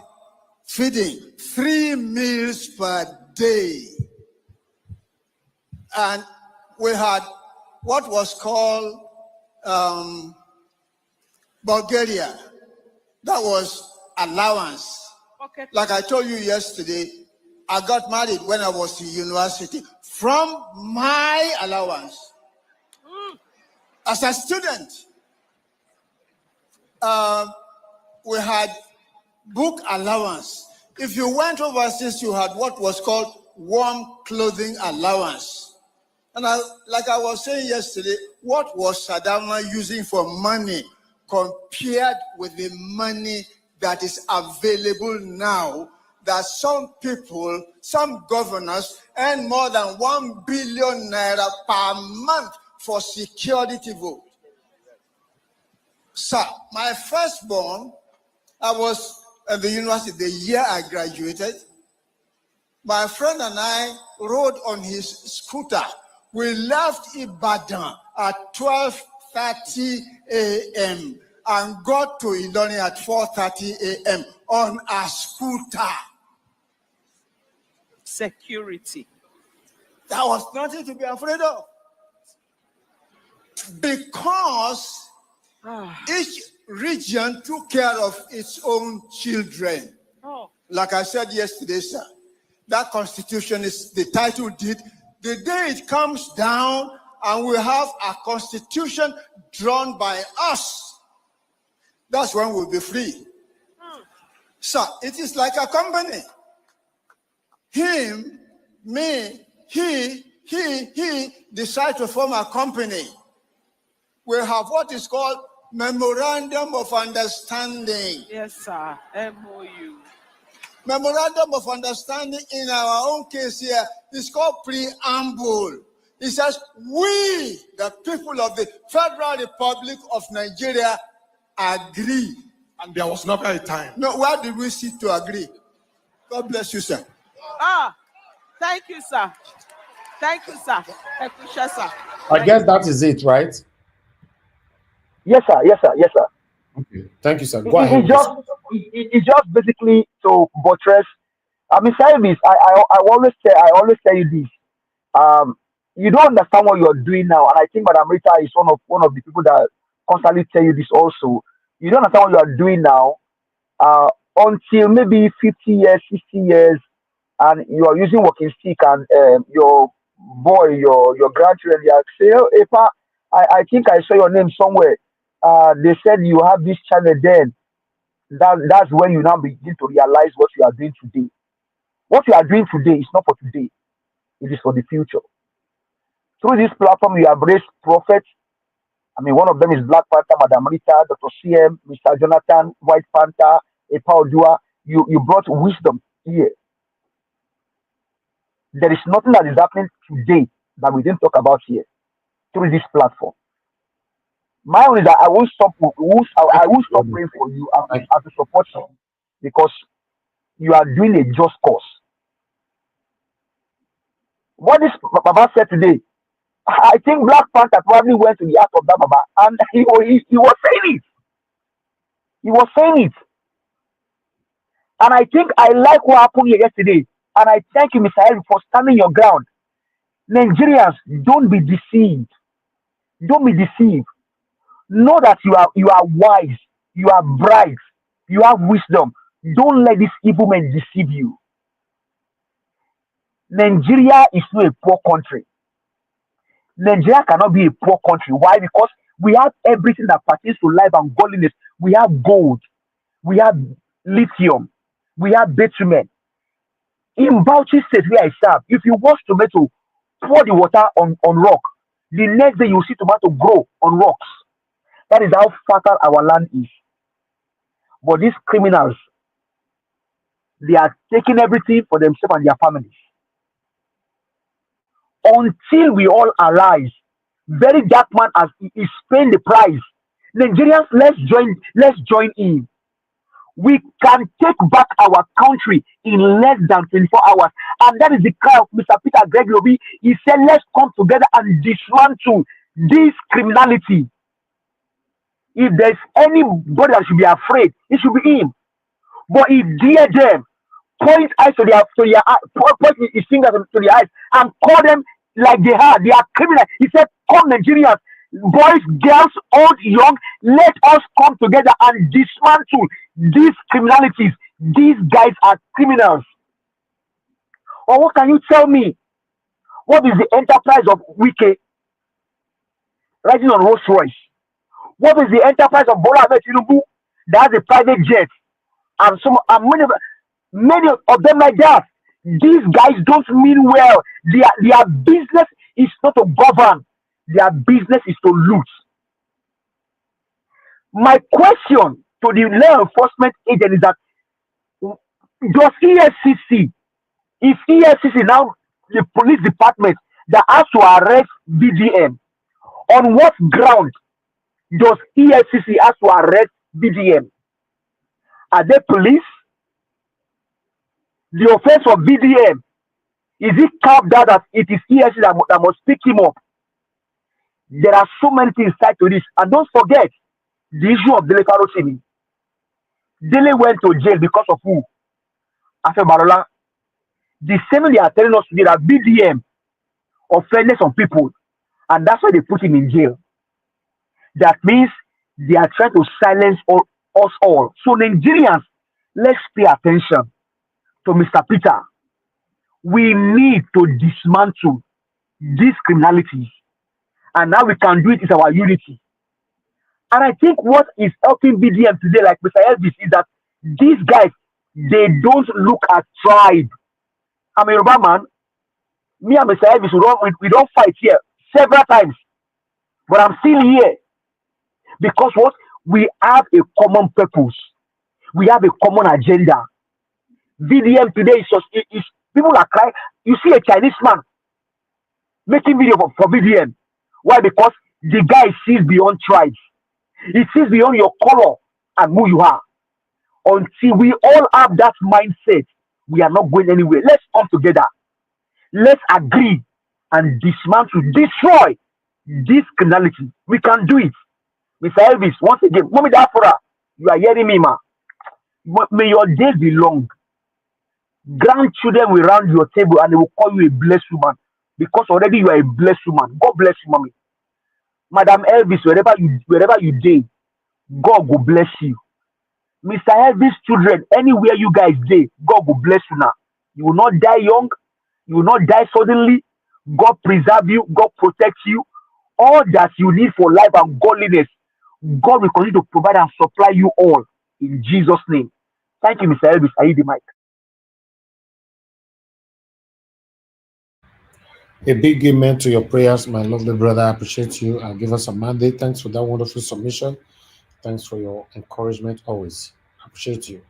feeding, 3 meals per day. And we had what was called Bulgaria. That was allowance. Okay. Like I told you yesterday, I got married when I was in university from my allowance. As a student, we had book allowance. If you went overseas, you had what was called warm clothing allowance. And like I was saying yesterday, what was Saddam using for money compared with the money that is available now, that some people, some governors earn more than 1 billion naira per month for security vote. So, my firstborn, I was at the university the year I graduated. My friend and I rode on his scooter. We left Ibadan at 12:30 a.m. and got to Ilorin at 4:30 a.m. on a scooter. Security. There was nothing to be afraid of. Because each region took care of its own children. Oh. Like I said yesterday, sir, that constitution is the title deed. The day it comes down and we have a constitution drawn by us, that's when we'll be free. So it is like a company. Him, me, he decide to form a company. We have what is called Memorandum of Understanding. Yes, sir. MOU. Memorandum of Understanding in our own case here is called preamble. It says, we, the people of the Federal Republic of Nigeria, agree. And there was never a time. No, where did we sit to agree? God bless you, sir. Thank you, sir. Thank you, sir. Sir. I guess that is it, right? Yes, sir. Yes, sir. Yes, sir. Okay. Thank you, sir. Go ahead. It's just basically to buttress. I mean, Cyrus, I always tell you this. You don't understand what you're doing now, and I think Madam Rita is one of the people that constantly tell you this also. You don't understand what you are doing now until maybe 50 years, 60 years, and you are using walking stick, and your boy, your grandchildren, they are saying, "Oh, Epa, I think I saw your name somewhere." They said you have this channel then. That's when you now begin to realize what you are doing today. What you are doing today is not for today. It is for the future. Through this platform, you have raised prophets. I mean, one of them is Black Panther, Madam Rita, Dr. CM, Mr. Jonathan, White Panther, Epa Odua. You brought wisdom here. There is nothing that is happening today that we didn't talk about here through this platform. My own is that I won't stop. I will stop praying for you and to support you because you are doing a just cause. What this Baba said today, I think Black Panther probably went to the heart of that Baba and he was saying it. He was saying it. And I think I like what happened here yesterday. And I thank you, Mr. Harry, for standing your ground. Nigerians, don't be deceived. Don't be deceived. Know that you are wise, you are bright, you have wisdom. Don't let these evil men deceive you. Nigeria is not a poor country. Nigeria cannot be a poor country. Why? Because we have everything that pertains to life and godliness. We have gold, we have lithium, we have bitumen. In Bauchi State where I serve, if you wash tomato, pour the water on rock, the next day you see tomato grow on rocks. That is how fertile our land is. But these criminals, they are taking everything for themselves and their families. Until we all arise, very dark man is paying the price. Nigerians, let's join in. We can take back our country in less than 24 hours. And that is the cry of Mr. Peter Gregory. He said, let's come together and dismantle this criminality. If there's anybody that should be afraid, it should be him. But he dare them, point eyes to their point his fingers to their eyes, and call them like they are criminal. He said, come Nigerians, boys, girls, old, young, let us come together and dismantle these criminalities. These guys are criminals. Or what can you tell me? What is the enterprise of Wike riding on Rolls Royce? What is the enterprise of Bola Ahmed Tinubu that has a private jet? And many of them like that. These guys don't mean well. Their business is not to govern. Their business is to loot. My question to the law enforcement agent is that does EFCC, if EFCC now the police department that has to arrest BDM, on what ground does EFCC have to arrest BDM? Are they police? The offense of BDM, is it carved out that it is EFCC that must pick him up? There are so many things tied to this. And don't forget the issue of Dele Farosimi. Dele went to jail because of who? After Barola. The same thing they are telling us today that BDM offended some people. And that's why they put him in jail. That means they are trying to silence us all. So Nigerians, let's pay attention to Mr. Peter. We need to dismantle these criminalities. And now we can do it is our unity. And I think what is helping BDM today, like Mr. Elvis, is that these guys, they don't look at tribe. I'm a Yoruba man. Me and Mr. Elvis, we don't fight here several times. But I'm still here. Because what? We have a common purpose. We have a common agenda. VDM today is people are crying. You see a Chinese man making video for VDM. Why? Because the guy sees beyond tribes. He sees beyond your color and who you are. Until we all have that mindset, we are not going anywhere. Let's come together. Let's agree and dismantle, destroy this criminality. We can do it. Mr. Elvis, once again, Mommy Dafora, you are hearing me, ma. May your days be long. Grandchildren will round your table and they will call you a blessed woman. Because already you are a blessed woman. God bless you, mommy. Madam Elvis, wherever you did, God will bless you. Mr. Elvis children, anywhere you guys did, God will bless you now. You will not die young. You will not die suddenly. God preserve you. God protect you. All that you need for life and godliness, God will continue to provide and supply you all in Jesus' name. Thank you, Mr. Elvis. I need the mic. A big amen to your prayers, my lovely brother. I appreciate you and give us a mandate. Thanks for that wonderful submission. Thanks for your encouragement always. I appreciate you.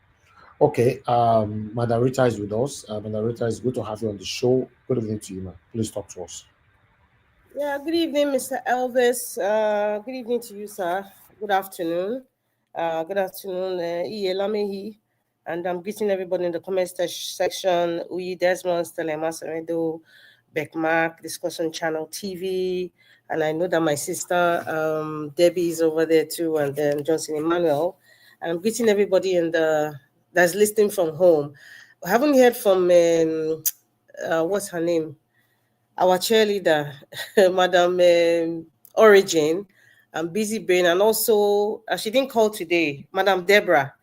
Okay, Madam Rita is with us. Madam Rita, it's good to have you on the show. Good evening to you, man. Please talk to us. Yeah, good evening, Mr. Elvis. Good evening to you, sir. Good afternoon. Good afternoon, Lamehi. And I'm greeting everybody in the comment section. Uyi Desmond, Stelema Seredo, Beckmark, Discussion Channel TV. And I know that my sister Debbie is over there too, and then Johnson Emmanuel. And I'm greeting everybody that's listening from home. I haven't heard from what's her name? Our cheerleader, Madam Origin, and Busy Brain, and also she didn't call today, Madam Deborah.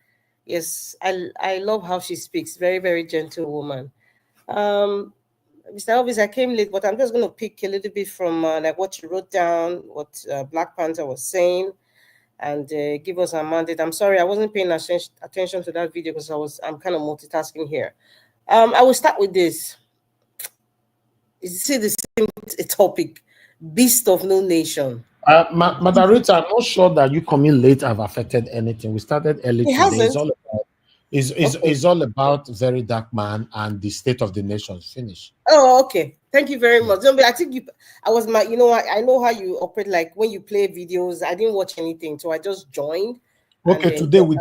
Yes, I love how she speaks. Very, very gentle woman. Mr. Elvis, I came late, but I'm just going to pick a little bit from like what you wrote down, what Black Panther was saying, and give us a mandate. I'm sorry, I wasn't paying attention to that video because I'm kind of multitasking here. I will start with this. You see the same topic, beast of no nation. Madam Rita, I'm not sure that you coming late have affected anything. We started early today. Hasn't. It's all about Very Dark Man and the state of the nation. Finish. Oh, okay. Thank you very much. I think I know how you operate. Like when you play videos, I didn't watch anything, so I just joined. Okay, today we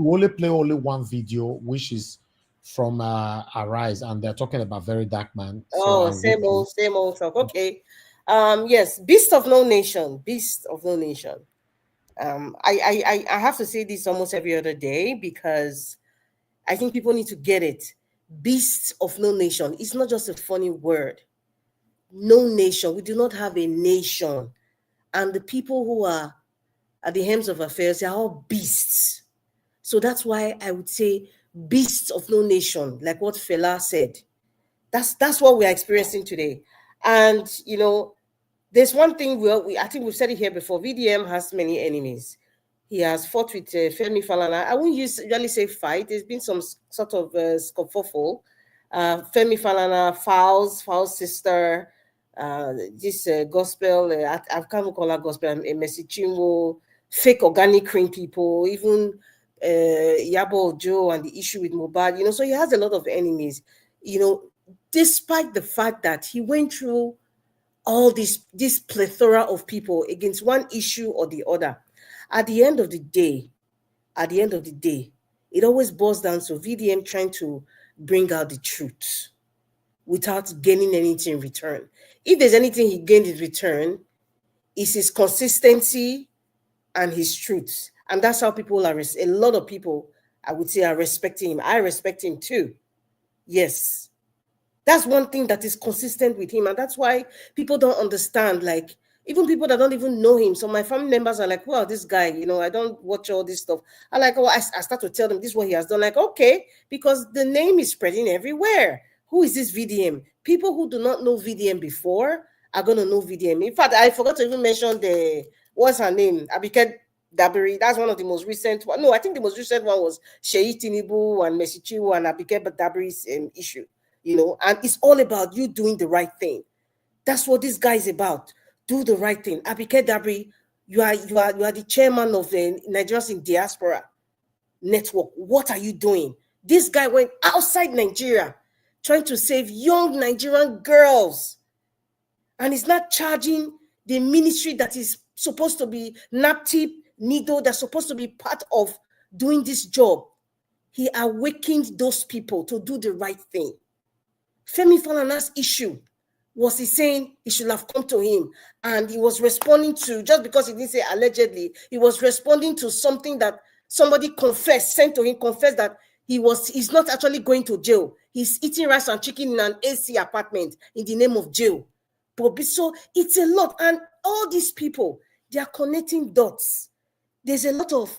only play one video, which is from Arise, and they're talking about Very Dark Man. So same old talk. Okay. Yes, beast of no nation. I have to say this almost every other day because I think people need to get it. Beast of no nation. It's not just a funny word. no nation. We do not have a nation. And the people who are at the helms of affairs, they are all beasts. So that's why I would say beasts of no nation, like what Fela said. That's what we're experiencing today. And, you know, there's one thing I think we've said it here before. VDM has many enemies. He has fought with Femi Falana. I wouldn't usually say fight. There's been some sort of scuffle. Femi Falana, Fowl's sister, this gospel, I can't call her gospel, Messi Chimwo, fake organic cream people, even Yabo Joe and the issue with Mohbad, you know, so he has a lot of enemies, you know, despite the fact that he went through all this plethora of people against one issue or the other. At the end of the day, it always boils down to VDM trying to bring out the truth without gaining anything in return. If there's anything he gained in return, it's his consistency and his truth. And that's how people are, a lot of people, I would say, are respecting him. I respect him too. Yes. That's one thing that is consistent with him. And that's why people don't understand, like, even people that don't even know him. So my family members are like, well, this guy, you know, I don't watch all this stuff. I like, oh, I start to tell them this is what he has done. Like, okay, because the name is spreading everywhere. Who is this VDM? People who do not know VDM before are going to know VDM. In fact, I forgot to even mention what's her name? Abike Dabiri. That's one of the most recent one. No, I think the most recent one was Sheyi Tinubu and Messi Chiwu and Abike Dabiri's issue. You know, and it's all about you doing the right thing. That's what this guy is about. Do the right thing. Abike Dabiri, you are the chairman of the Nigerians in Diaspora Network. What are you doing? This guy went outside Nigeria trying to save young Nigerian girls. And he's not charging the ministry that is supposed to be NAPTIP, NIDO, that's supposed to be part of doing this job. He awakened those people to do the right thing. Femi Falana's issue was he saying he should have come to him, and he was responding to, just because he didn't say allegedly, he was responding to something that somebody sent to him, confessed that he's not actually going to jail. He's eating rice and chicken in an AC apartment in the name of jail. But so it's a lot, and all these people, they are connecting dots. There's a lot of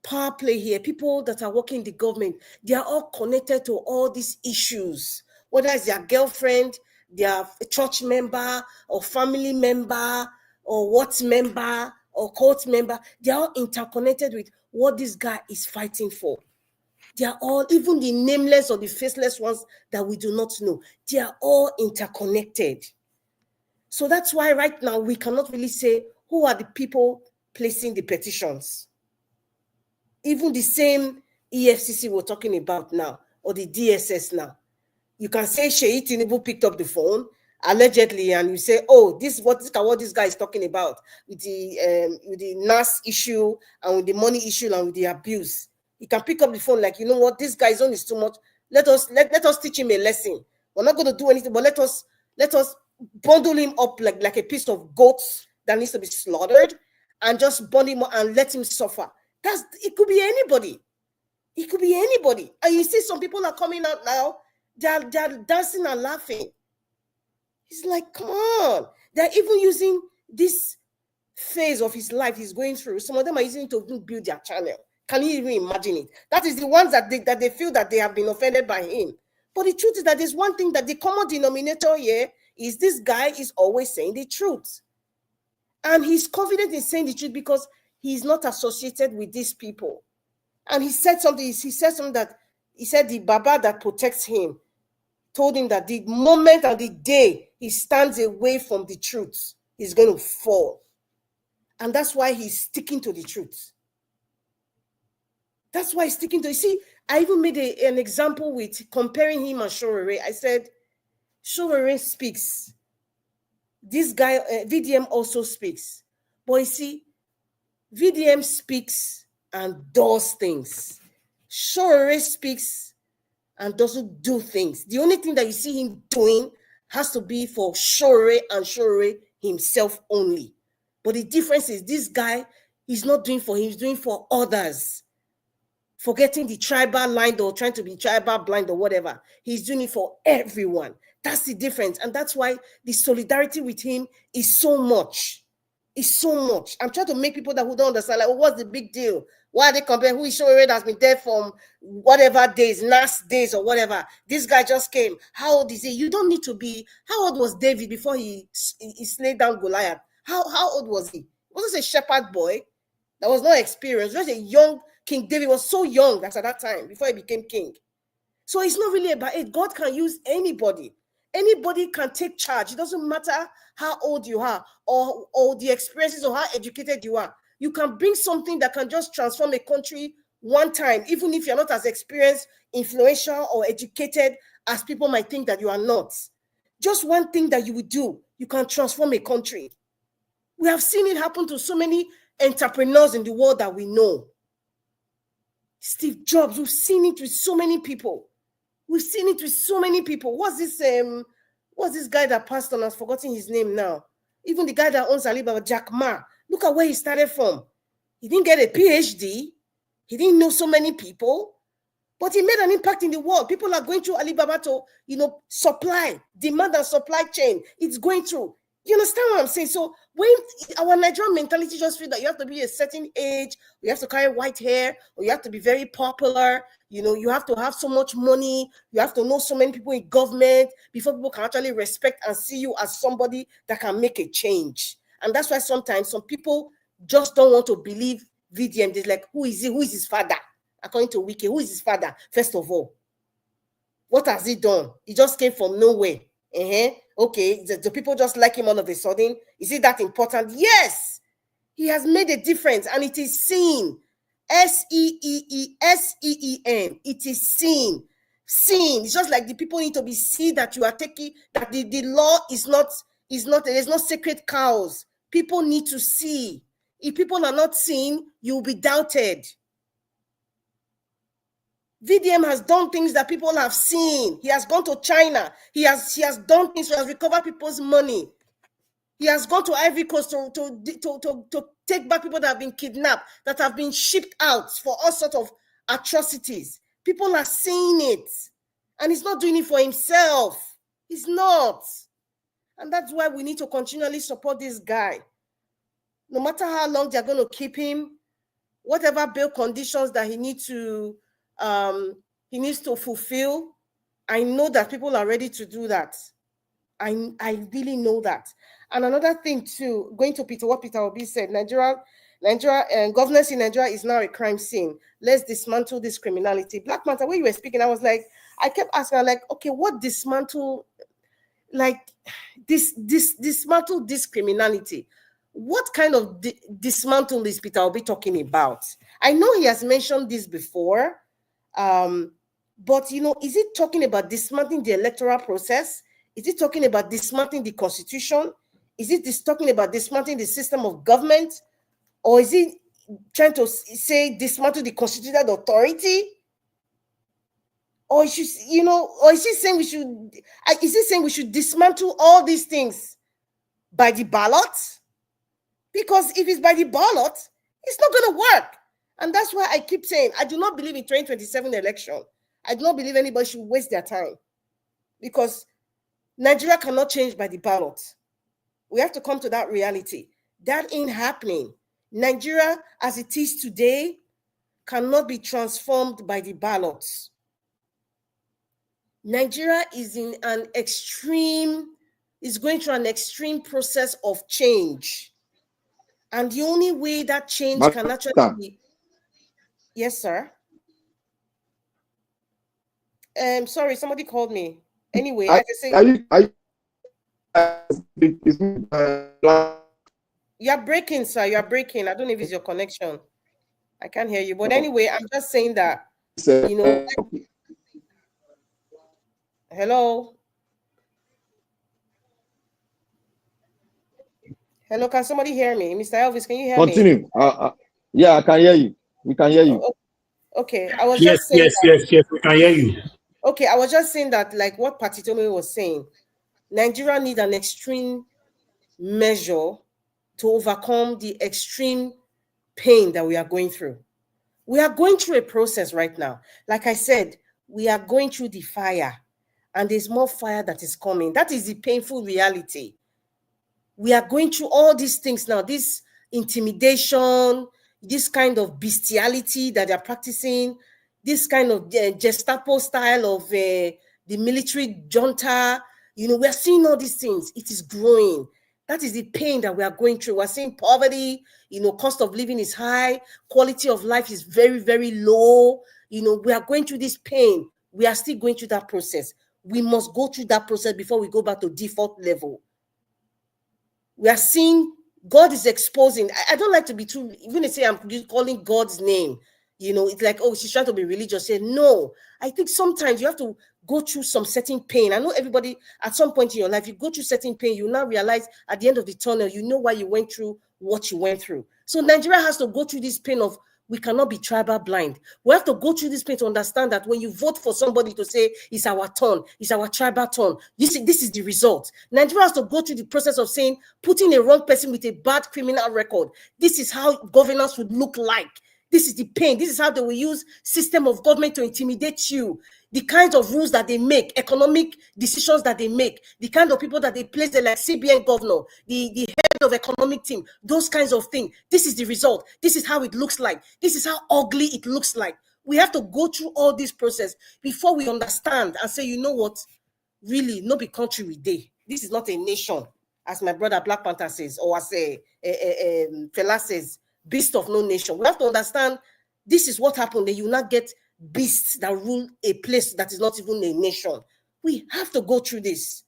power play here. People that are working in the government, they are all connected to all these issues, whether it's their girlfriend, their church member, or family member, or what member, or cult member. They are all interconnected with what this guy is fighting for. They are all, even the nameless or the faceless ones that we do not know, they are all interconnected. So that's why right now we cannot really say who are the people placing the petitions. Even the same EFCC we're talking about now, or the DSS now. You can say Sheyi Tinubu picked up the phone, allegedly, and you say, oh, this is what this guy is talking about with the NAS issue and with the money issue and with the abuse. He can pick up the phone like, you know what, this guy's on is too much. Let us teach him a lesson. We're not going to do anything, but let us bundle him up like a piece of goats that needs to be slaughtered, and just bundle him up and let him suffer. It could be anybody. It could be anybody. And you see some people are coming out now, they're dancing and laughing. He's like, come on. They're even using this phase of his life he's going through. Some of them are using it to build their channel. Can you even imagine it? That is the ones that they feel that they have been offended by him. But the truth is that there's one thing that the common denominator here is this guy is always saying the truth. And he's confident in saying the truth because he's not associated with these people. And he said something that he said the Baba that protects him told him that the moment and the day he stands away from the truth, he's going to fall. And that's why he's sticking to the truth. That's why he's sticking to it. See, I even made an example with comparing him and Shorere. I said, Shorere speaks. This guy, VDM also speaks. But you see, VDM speaks and does things. Shorere speaks and doesn't do things. The only thing that you see him doing has to be for Shorere and Shorere himself only. But the difference is this guy, he's not doing for him, he's doing for others. forgetting the tribal line or trying to be tribal blind or whatever. He's doing it for everyone. That's the difference. And that's why the solidarity with him is so much. It's so much. I'm trying to make people that who don't understand, like, oh, what's the big deal? Why are they comparing who is showing that's been there from whatever days, last days or whatever? This guy just came. How old is he? You don't need to be. How old was David before he slayed down Goliath? How old was he? He wasn't a shepherd boy. That was no experience. Just a young King David was so young that's at that time before he became king. So it's not really about it. God can use anybody. Anybody can take charge. It doesn't matter how old you are or the experiences or how educated you are. You can bring something that can just transform a country one time, even if you're not as experienced, influential, or educated as people might think that you are not. Just one thing that you would do, you can transform a country. We have seen it happen to so many entrepreneurs in the world that we know. Steve Jobs, we've seen it with so many people. We've seen it with so many people. What's this guy that passed on? I've forgotten his name now. Even the guy that owns Alibaba, Jack Ma. Look at where he started from. He didn't get a PhD. He didn't know so many people, but he made an impact in the world. People are going through Alibaba to, supply, demand and supply chain. It's going through. You understand what I'm saying? So when our Nigerian mentality just feels that you have to be a certain age, you have to carry white hair, or you have to be very popular, you have to have so much money, you have to know so many people in government before people can actually respect and see you as somebody that can make a change. And that's why sometimes some people just don't want to believe VDM. They're like, who is he? Who is his father? According to Wiki, who is his father? First of all, what has he done? He just came from nowhere. Okay, the people just like him all of a sudden. Is it that important? Yes, he has made a difference, and it is seen. SEEEN. It is seen. Seen. It's just like the people need to be seen that you are taking, that the law is not, there's no sacred cows. People need to see. If people are not seen, you will be doubted. VDM has done things that people have seen. He has gone to China. He has done things. He has recovered people's money. He has gone to Ivory Coast to take back people that have been kidnapped, that have been shipped out for all sorts of atrocities. People are seeing it. And he's not doing it for himself. He's not. And that's why we need to continually support this guy. No matter how long they're going to keep him, whatever bail conditions that he needs to fulfill, I know that people are ready to do that. I really know that. And another thing too, going to what Peter Obi said, Nigeria governance in Nigeria is now a crime scene. Let's dismantle this criminality. Black Manta, when you were speaking, I was like, I kept asking, okay, what dismantle, dismantle this criminality? What kind of dismantle is Peter Obi talking about? I know he has mentioned this before, but is it talking about dismantling the electoral process? Is it talking about dismantling the constitution? Is it talking about dismantling the system of government? Or is it trying to say dismantle the constituted authority? Or is he saying we should dismantle all these things by the ballot? Because if it's by the ballot, it's not going to work. And that's why I keep saying, I do not believe in 2027 election. I do not believe anybody should waste their time. Because Nigeria cannot change by the ballot. We have to come to that reality. That ain't happening. Nigeria, as it is today, cannot be transformed by the ballots. Nigeria is in is going through an extreme process of change. And the only way that change can actually be... Yes, sir. Sorry, somebody called me. Anyway, I can say... You're breaking, sir. You're breaking. I don't know if it's your connection. I can't hear you. But anyway, I'm just saying that, Hello? Hello, can somebody hear me? Mr. Elvis, can you hear me? Continue. Yeah, I can hear you. We can hear you. Okay, I was just saying yes, we can hear you. Okay, I was just saying that, like what Patitomi was saying, Nigeria needs an extreme measure to overcome the extreme pain that we are going through. We are going through a process right now. Like I said, we are going through the fire, and there's more fire that is coming. That is the painful reality. We are going through all these things now, this intimidation, this kind of bestiality that they're practicing, this kind of Gestapo style of the military junta. You know, we're seeing all these things. It is growing. That is the pain that we are going through. We're seeing poverty, you know, cost of living is high, quality of life is very, very low. You know, we are going through this pain. We are still going through that process. We must go through that process before we go back to default level. We are seeing God is exposing. I don't like to be too, even say I'm calling God's name. You know, it's like, oh, she's trying to be religious. Say, no, I think sometimes you have to go through some certain pain. I know everybody at some point in your life, you go through certain pain, you now realize at the end of the tunnel, you know why you went through what you went through. So Nigeria has to go through this pain of, we cannot be tribal blind. We have to go through this pain to understand that when you vote for somebody to say, it's our turn, it's our tribal turn, you see, this is the result. Nigeria has to go through the process of saying, putting a wrong person with a bad criminal record, this is how governance would look like. This is the pain. This is how they will use system of government to intimidate you. The kinds of rules that they make, economic decisions that they make, the kind of people that they place there, like CBN governor, the head of economic team, those kinds of things. This is the result. This is how it looks like. This is how ugly it looks like. We have to go through all this process before we understand and say, you know what? Really, no be country we dey. This is not a nation, as my brother Black Panther says, or as Fela says, beast of no nation. We have to understand this is what happened. That you not get beasts that rule a place that is not even a nation. We have to go through this.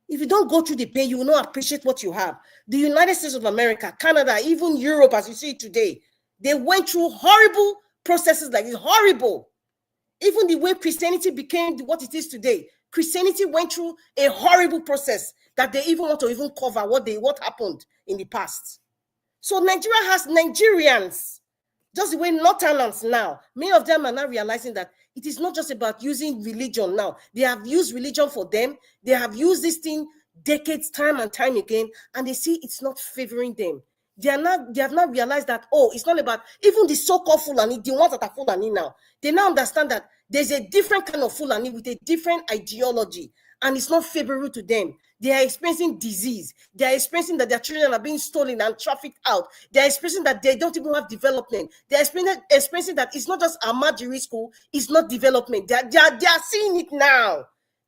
If you don't go through the pain, you will not appreciate what you have. The United States of America, Canada, even Europe, as you see it today, they went through horrible processes like this. Horrible. Even the way Christianity became what it is today, Christianity went through a horrible process that they even want to even cover what happened in the past. So Nigeria has Nigerians, just the way Northerners now, many of them are now realizing that it is not just about using religion now. They have used religion for them. They have used this thing decades, time and time again, and they see it's not favoring them. They have not realized that, oh, it's not about, even the so-called Fulani, the ones that are Fulani now, they now understand that there's a different kind of Fulani with a different ideology, and it's not favorable to them. They are experiencing disease. They are experiencing that their children are being stolen and trafficked out. They are experiencing that they don't even have development. They are experiencing that it's not just Ahmadiyya school, it's not development. They are seeing it now.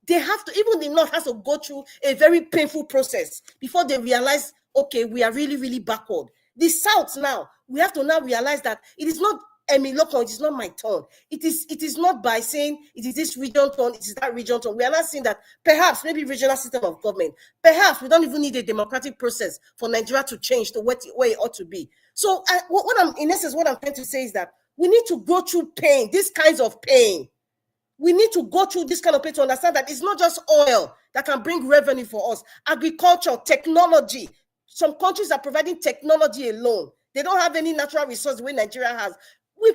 They have to, even the North has to go through a very painful process before they realize, okay, we are really, really backward. The South now, we have to now realize that it is not local, it is not my turn. It is not by saying it is this region turn, it is that region turn. We are not seeing that perhaps maybe regional system of government, perhaps we don't even need a democratic process for Nigeria to change to where it ought to be. So what I'm trying to say is that we need to go through pain, these kinds of pain. We need to go through this kind of pain to understand that it's not just oil that can bring revenue for us. Agriculture, technology. Some countries are providing technology alone. They don't have any natural resource the way Nigeria has. We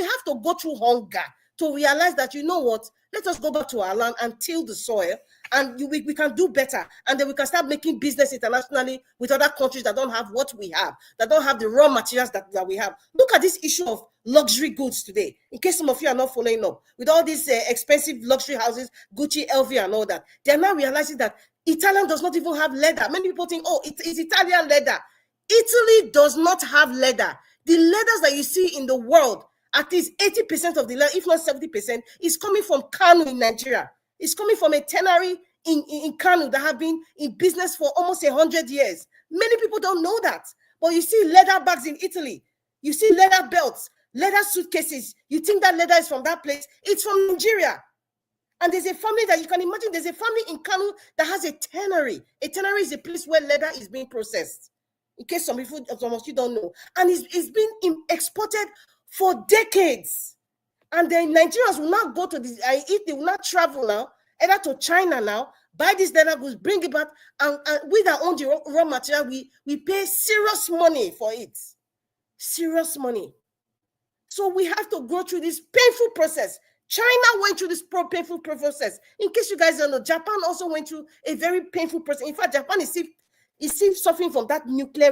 have to go through hunger to realize that, you know what, let us go back to our land and till the soil, and we can do better, and then we can start making business internationally with other countries that don't have what we have, that don't have the raw materials that we have. Look at this issue of luxury goods today, in case some of you are not following up, with all these expensive luxury houses, Gucci, LV and all that. They're now realizing that Italian does not even have leather. Many people think, oh, it's Italian leather. Italy does not have leather. The leathers that you see in the world, at least 80% of the leather, if not 70%, is coming from Kano in Nigeria. It's coming from a tannery in Kano that have been in business for almost 100 years. Many people don't know that. But you see leather bags in Italy. You see leather belts, leather suitcases. You think that leather is from that place. It's from Nigeria. And there's a family that you can imagine, there's a family in Kano that has a tannery. A tannery is a place where leather is being processed. In case some of you don't know. And it's been exported for decades. And then Nigerians will not go to this, they will not travel now, either to China now, buy this leather goods, bring it back, and with our own raw material, we pay serious money for it. Serious money. So we have to go through this painful process. China went through this painful process. In case you guys don't know, Japan also went through a very painful process. In fact, Japan is still suffering from that nuclear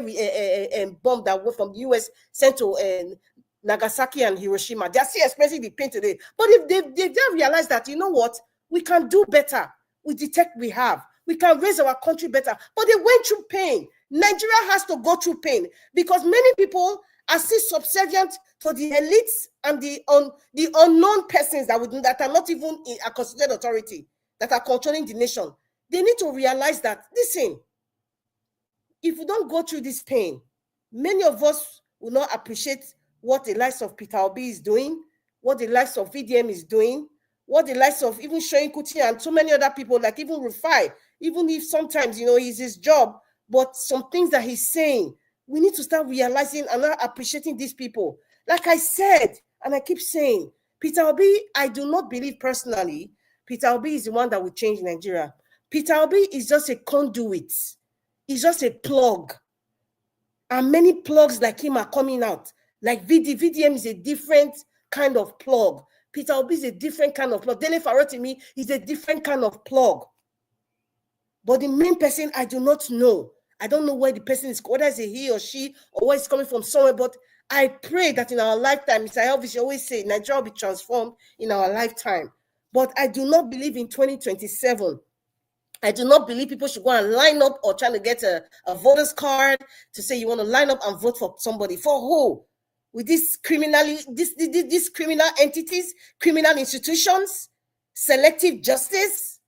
bomb that was from the US sent to Nagasaki and Hiroshima. They are still experiencing the pain today. But if they don't realize that, you know what, we can do better. We detect we have. We can raise our country better. But they went through pain. Nigeria has to go through pain because many people are still subservient to the elites and the unknown persons that are not even in a constituted authority, that are controlling the nation. They need to realize that, listen, if we don't go through this pain, many of us will not appreciate what the likes of Peter Obi is doing, what the likes of VDM is doing, what the likes of even Shoyin Kuti and so many other people, like even Rufai, even if sometimes, it's his job, but some things that he's saying, we need to start realizing and not appreciating these people. Like I said, and I keep saying, Peter Obi, I do not believe personally, Peter Obi is the one that will change Nigeria. Peter Obi is just a conduit. He's just a plug. And many plugs like him are coming out. Like VDM is a different kind of plug. Peter Obi is a different kind of plug. Dele Farotimi is a different kind of plug. But the main person, I do not know. I don't know where the person is, whether it's a he or she, or where it's coming from somewhere. But I pray that in our lifetime, Mr. Elvis, you always say, Nigeria will be transformed in our lifetime. But I do not believe in 2027. I do not believe people should go and line up or trying to get a voter's card to say you want to line up and vote for somebody. For who? With these these criminal entities, criminal institutions, selective justice?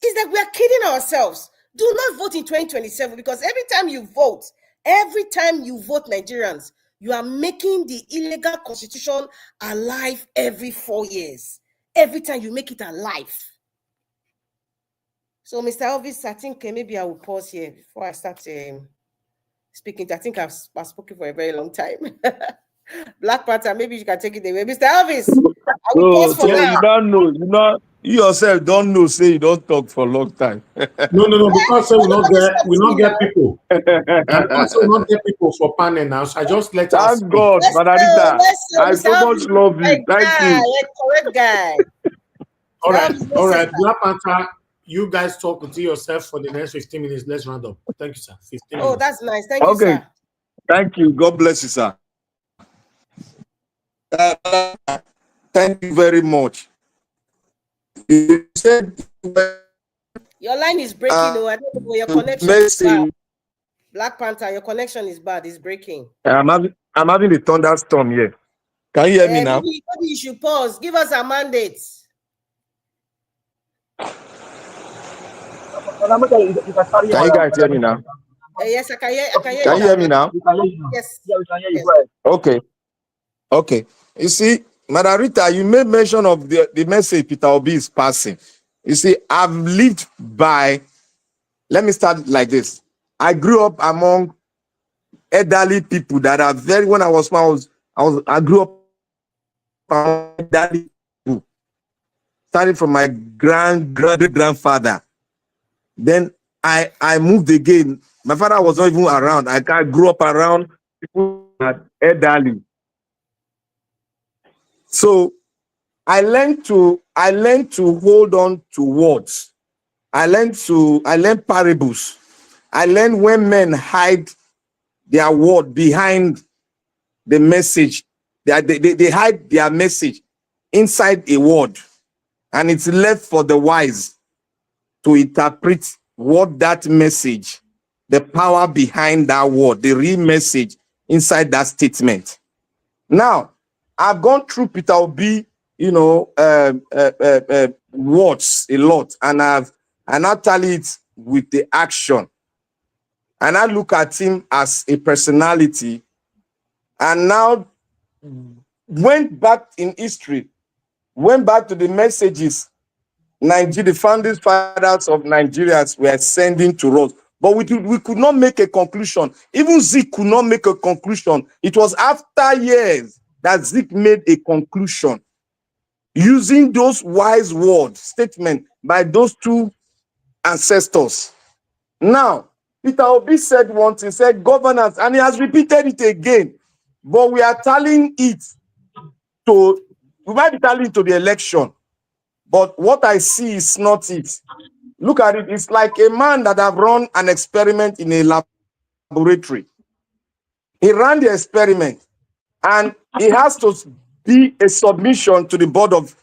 It's like we are kidding ourselves. Do not vote in 2027 because every time you vote, Nigerians, you are making the illegal constitution alive every 4 years. Every time you make it alive. So, Mr. Elvis, I think maybe I will pause here before I start speaking. I think I've spoken for a very long time. Black Panther, maybe you can take it away. Mr. Elvis, I will pause for now. You don't know. You yourself don't know, say you don't talk for a long time. No, because we not get people. Because we not get people for panel now. So I just let us. Thank God, Margarita. I so much love you. Thank you. Correct guy. All right. Black Panther, you guys talk to yourself for the next 15 minutes. Let's round up. Thank you, sir. 15 minutes. Oh, that's nice. Thank you, sir. Thank you. God bless you, sir. Thank you very much. You said your line is breaking. I don't know your connection is bad. Black Panther, your connection is bad. It's breaking. I'm having a thunderstorm here. Can you hear me now? Maybe you should pause. Give us a mandate. Can you guys hear me now? Yes, I can hear. Can you hear me now? Yes. Yeah, we can hear you. Okay. You see, Margarita, you made mention of the message Peter Obi is passing. You see, I've lived by, let me start like this. I grew up among elderly people that are very, when I was small, I grew up among elderly people. Starting from my great-grandfather. Then I moved again. My father was not even around. I grew up around people that are elderly. So I learned to hold on to words. I learned parables. I learned when men hide their word behind the message. They hide their message inside a word. And it's left for the wise to interpret what that message, the power behind that word, the real message inside that statement. Now, I've gone through Peter Obi, words a lot, and I tally it with the action. And I look at him as a personality, and now went back in history, went back to the messages the founding fathers of Nigeria were sending to us. But we could not make a conclusion. Even Zik could not make a conclusion. It was after years that Zik made a conclusion using those wise words, statement by those two ancestors. Now, Peter Obi said once, he said governance, and he has repeated it again. But we are telling it we might be telling it to the election. But what I see is not it. Look at it. It's like a man that have run an experiment in a laboratory. He ran the experiment, and it has to be a submission to the board of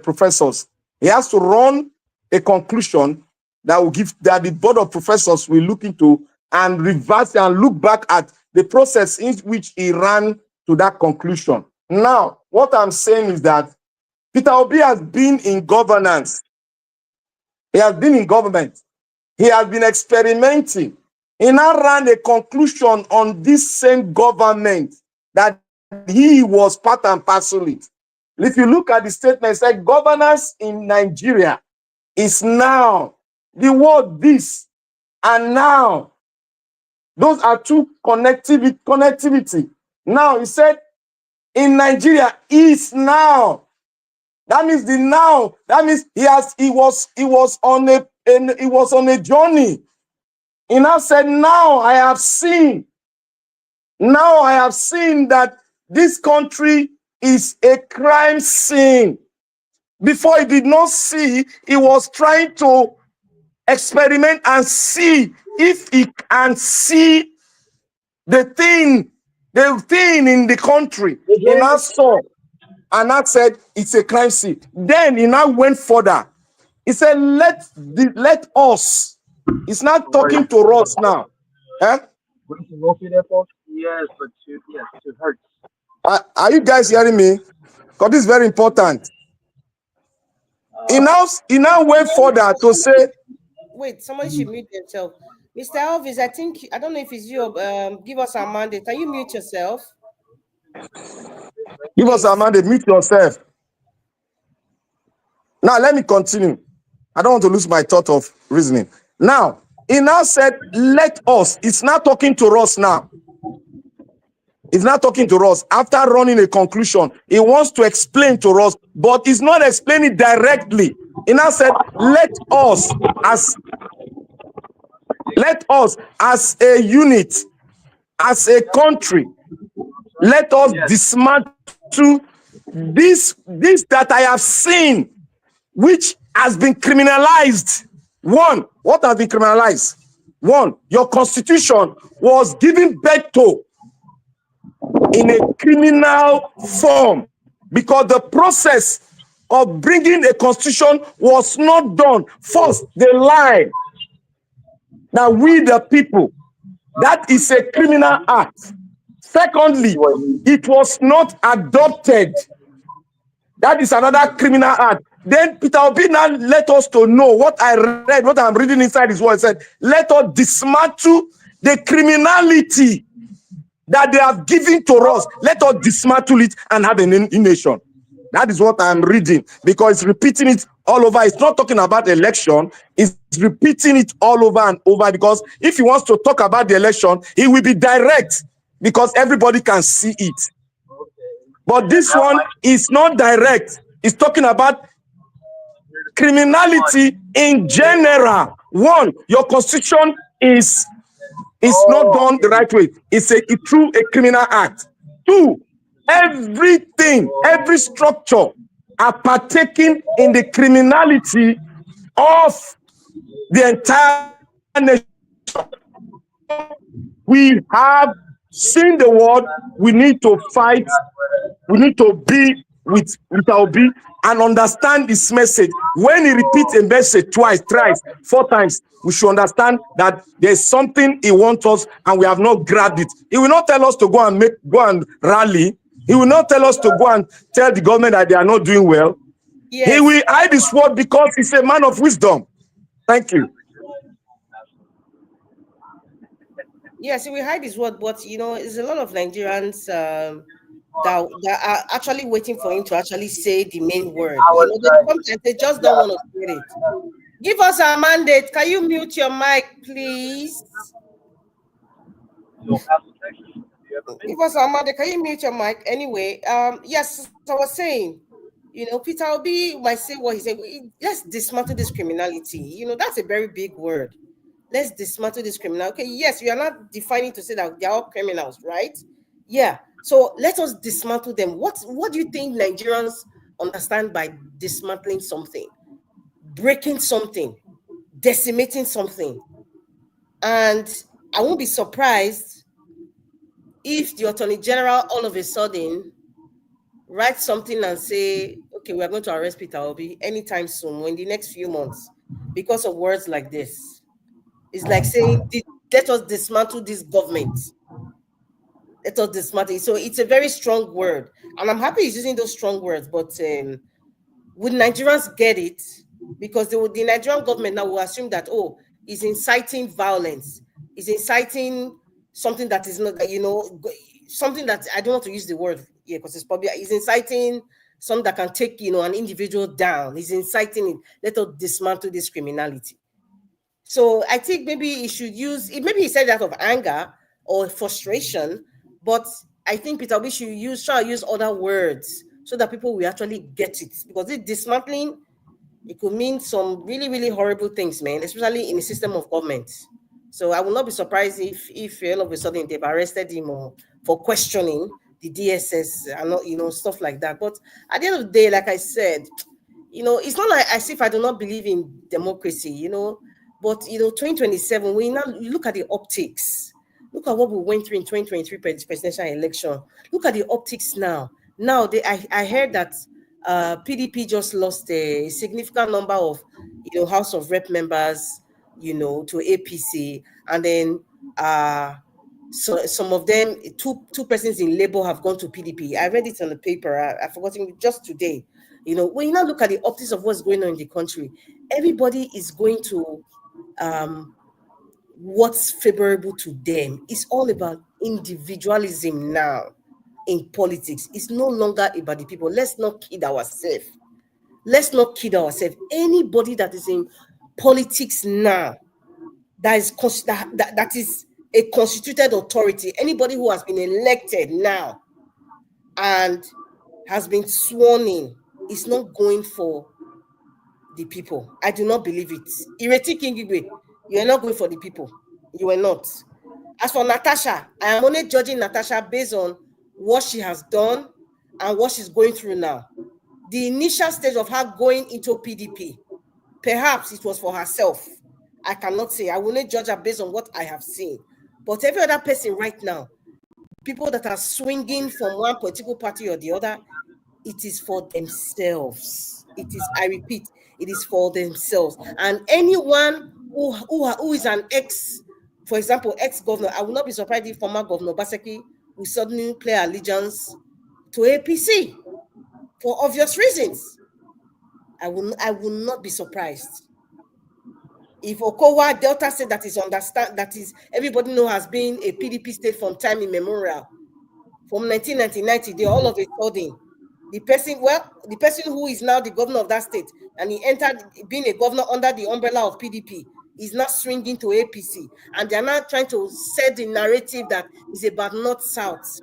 professors. He has to run a conclusion that will give that the board of professors will look into and reverse and look back at the process in which he ran to that conclusion. Now, what I'm saying is that Peter Obi has been in governance. He has been in government. He has been experimenting. He now ran a conclusion on this same government that he was part and parcel it. If you look at the statement, it's like governance in Nigeria is now the word this and now. Those are two connectivity. Now he said in Nigeria is now. That means the now. That means he was on a journey. He now said, now I have seen. Now I have seen that this country is a crime scene. Before he did not see, he was trying to experiment and see if he can see the thing in the country. He now saw and that said it's a crime scene. Then he now went further. He said, let us. He's not talking to us now. Eh? Yes, but it hurts. Are you guys hearing me? Because this is very important. He now went further to say. Wait, somebody should mute themselves. Mr. Elvis, I don't know if it's you. Give us our mandate. Can you mute yourself? Give us our mandate. Mute yourself. Now let me continue. I don't want to lose my thought of reasoning. Now, he now said, let us. It's not talking to us now. He's not talking to us. After running a conclusion, he wants to explain to us, but he's not explaining directly. He now said, let us as a unit, as a country, let us dismantle this that I have seen, which has been criminalized. One, what has been criminalized? One, your constitution was given birth to in a criminal form because the process of bringing a constitution was not done. First, they lied that we the people, that is a criminal act. Secondly, it was not adopted. That is another criminal act. Then Peter Obi now let us to know what I read, what I'm reading inside his word. Said, let us dismantle the criminality that they have given to us. Let us dismantle it and have a nation. That is what I'm reading because it's repeating it all over. It's not talking about election. It's repeating it all over and over because if he wants to talk about the election, he will be direct because everybody can see it. But this one is not direct. It's talking about criminality in general. One, your constitution is not done the right way. It's through a criminal act. Two, everything, every structure are partaking in the criminality of the entire nation. We have seen the world. We need to fight. We need to be with Obi and understand this message. When he repeats a message twice, thrice, 4 times, we should understand that there's something he wants us and we have not grabbed it. He will not tell us to go and rally. He will not tell us to go and tell the government that they are not doing well. Yes. He will hide his word because he's a man of wisdom. Thank you. Yes, he will hide his word, but there's a lot of Nigerians that are actually waiting for him to actually say the main word. Sometimes they just don't want to hear it. Give us a mandate. Can you mute your mic, please? Give us a mandate. Can you mute your mic? Anyway, yes, as I was saying, Peter Obi might say what he said. Let's dismantle this criminality. That's a very big word. Let's dismantle this criminality. Okay, yes, we are not defining to say that they're all criminals, right? Yeah. So let us dismantle them. What do you think Nigerians understand by dismantling something? Breaking something, decimating something. And I won't be surprised if the Attorney General all of a sudden write something and say, okay, we are going to arrest Peter Obi anytime soon, or in the next few months, because of words like this. It's like saying, let us dismantle this government. Let us dismantle. So it's a very strong word. And I'm happy he's using those strong words, but would Nigerians get it? Because the Nigerian government now will assume that, oh, he's inciting violence. He's inciting something that is not, something that I don't want to use the word here because it's probably, he's inciting something that can take, an individual down. He's inciting it. Let us dismantle this criminality. So I think maybe he should use, maybe he said that of anger or frustration, but I think Peter Obi should try to use other words so that people will actually get it. Because this dismantling, it could mean some really, really horrible things, man, especially in a system of government. So I will not be surprised if all of a sudden they've arrested him or for questioning the DSS and stuff like that. But at the end of the day, like I said, it's not like as if I do not believe in democracy, but 2027, we now look at the optics. Look at what we went through in 2023 presidential election. Look at the optics now. Now I heard that PDP just lost a significant number of House of Rep members, to APC, and then so some of them, two persons in Labour have gone to PDP. I read it on the paper. I forgot it just today. When you now look at the optics of what's going on in the country, everybody is going to what's favorable to them. It's all about individualism now in politics. It's no longer about the people. Let's not kid ourselves. Anybody that is in politics now, that is a constituted authority, anybody who has been elected now and has been sworn in, is not going for the people. I do not believe it. Ireti Kingigwe, you are not going for the people. You are not. As for Natasha, I am only judging Natasha based on what she has done and what she's going through now. The initial stage of her going into PDP, perhaps it was for herself. I cannot say. I will not judge her based on what I have seen. But every other person right now, people that are swinging from one political party or the other, it is for themselves. It is, I repeat, it is for themselves. And anyone who is an for example, ex-governor, I will not be surprised if former Governor Baseki will suddenly play allegiance to APC for obvious reasons. I will not be surprised. If Okowa Delta said that is everybody know has been a PDP state from time immemorial, from 1990, they all of a sudden, the person who is now the governor of that state, and he entered being a governor under the umbrella of PDP, is not swinging to APC, and they're now trying to set the narrative that is about North-South.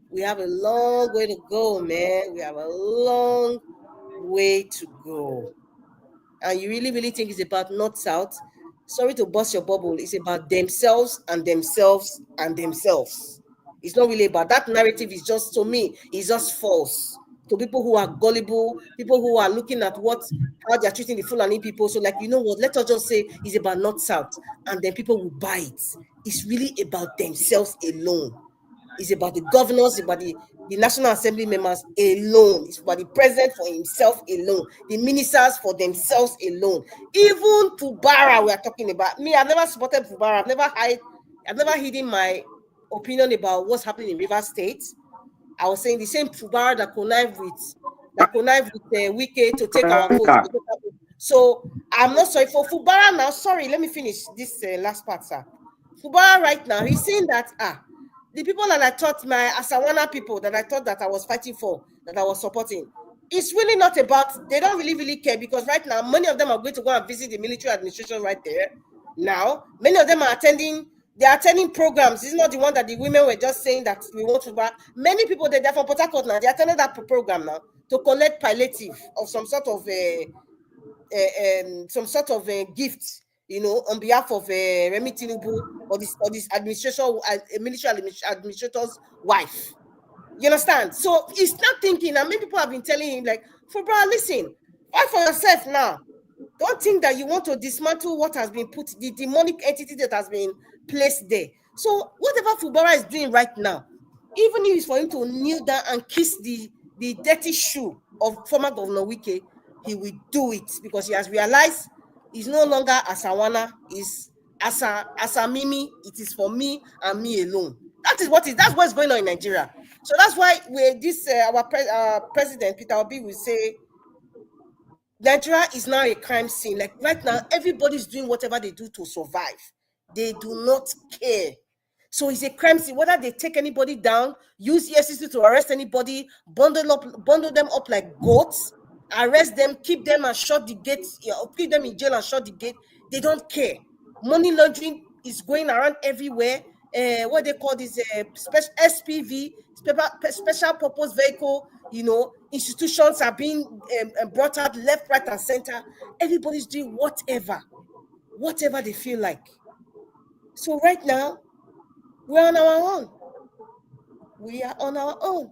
We have a long way to go, man. We have a long way to go. And you really, really think it's about North-South? Sorry to burst your bubble. It's about themselves and themselves and themselves. It's not really about that narrative. Is just, to me, it's just false. To people who are gullible, people who are looking at how they're treating the Fulani people. So, like, you know what? Let us just say it's about North-South, and then people will buy it. It's really about themselves alone. It's about the governors, about the National Assembly members alone. It's about the president for himself alone. The ministers for themselves alone. Even Fubara, we are talking about. Me, I've never supported Fubara. I've never hidden my opinion about what's happening in Rivers State. I was saying the same Fubara that connived with Wike to take our vote. So I'm not sorry for Fubara now. Sorry, let me finish this last part, sir. Fubara right now, he's saying that the people that I thought, my Asawana people that I thought that I was fighting for, that I was supporting, it's really not about, they don't really care, because right now, many of them are going to go and visit the military administration right there. Now, many of them are attending programs. It's not the one that the women were just saying that we want to buy. Many people, they're from Port Harcourt now, they attended that program now to collect palliative of some sort of gift, on behalf of Remi Tinubu or this administration, military administrator's wife. You understand? So he's not thinking, and many people have been telling him, like, Fubara, listen, fight for yourself now. Don't think that you want to dismantle what has been put, the demonic entity that has been placed there. So whatever Fubara is doing right now, even if it's for him to kneel down and kiss the dirty shoe of former Governor Wike, he will do it because he has realized he's no longer Asawana, is Asa Mimi. It is for me and me alone. That's what's going on in Nigeria. So that's why our president Peter Obi will say Nigeria is now a crime scene. Like right now, everybody's doing whatever they do to survive. They do not care. So it's a crime scene. Whether they take anybody down, use EFCC to arrest anybody, bundle them up like goats, arrest them, keep them and shut the gates, keep them in jail and shut the gate. They don't care. Money laundering is going around everywhere. What they call this SPV, special purpose vehicle. Institutions are being brought out left, right, and center. Everybody's doing whatever they feel like. So right now, we're on our own. We are on our own.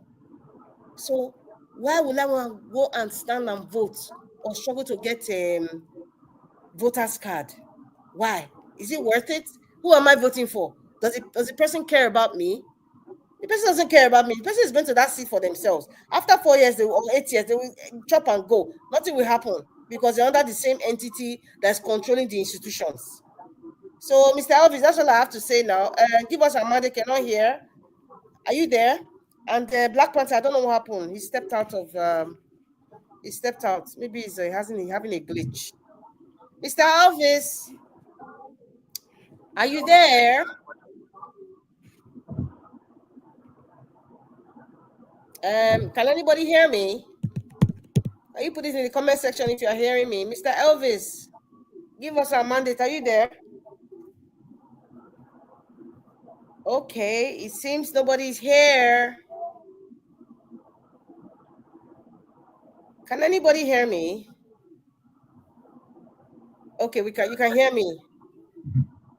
So why would I want to go and stand and vote or struggle to get a voter's card? Why? Is it worth it? Who am I voting for? Does the person care about me? The person doesn't care about me. The person is going to that seat for themselves. After 4 years or 8 years, they will chop and go. Nothing will happen because they're under the same entity that's controlling the institutions. So, Mr. Elvis, that's all I have to say now. Give us a man, they cannot hear. Are you there? And Black Panther, I don't know what happened. He stepped out. Maybe he's having a glitch. Mr. Elvis, are you there? Can anybody hear me? Can you put it in the comment section if you are hearing me? Mr. Elvis, give us a mandate. Are you there? Okay, it seems nobody's here. Can anybody hear me? Okay, you can hear me.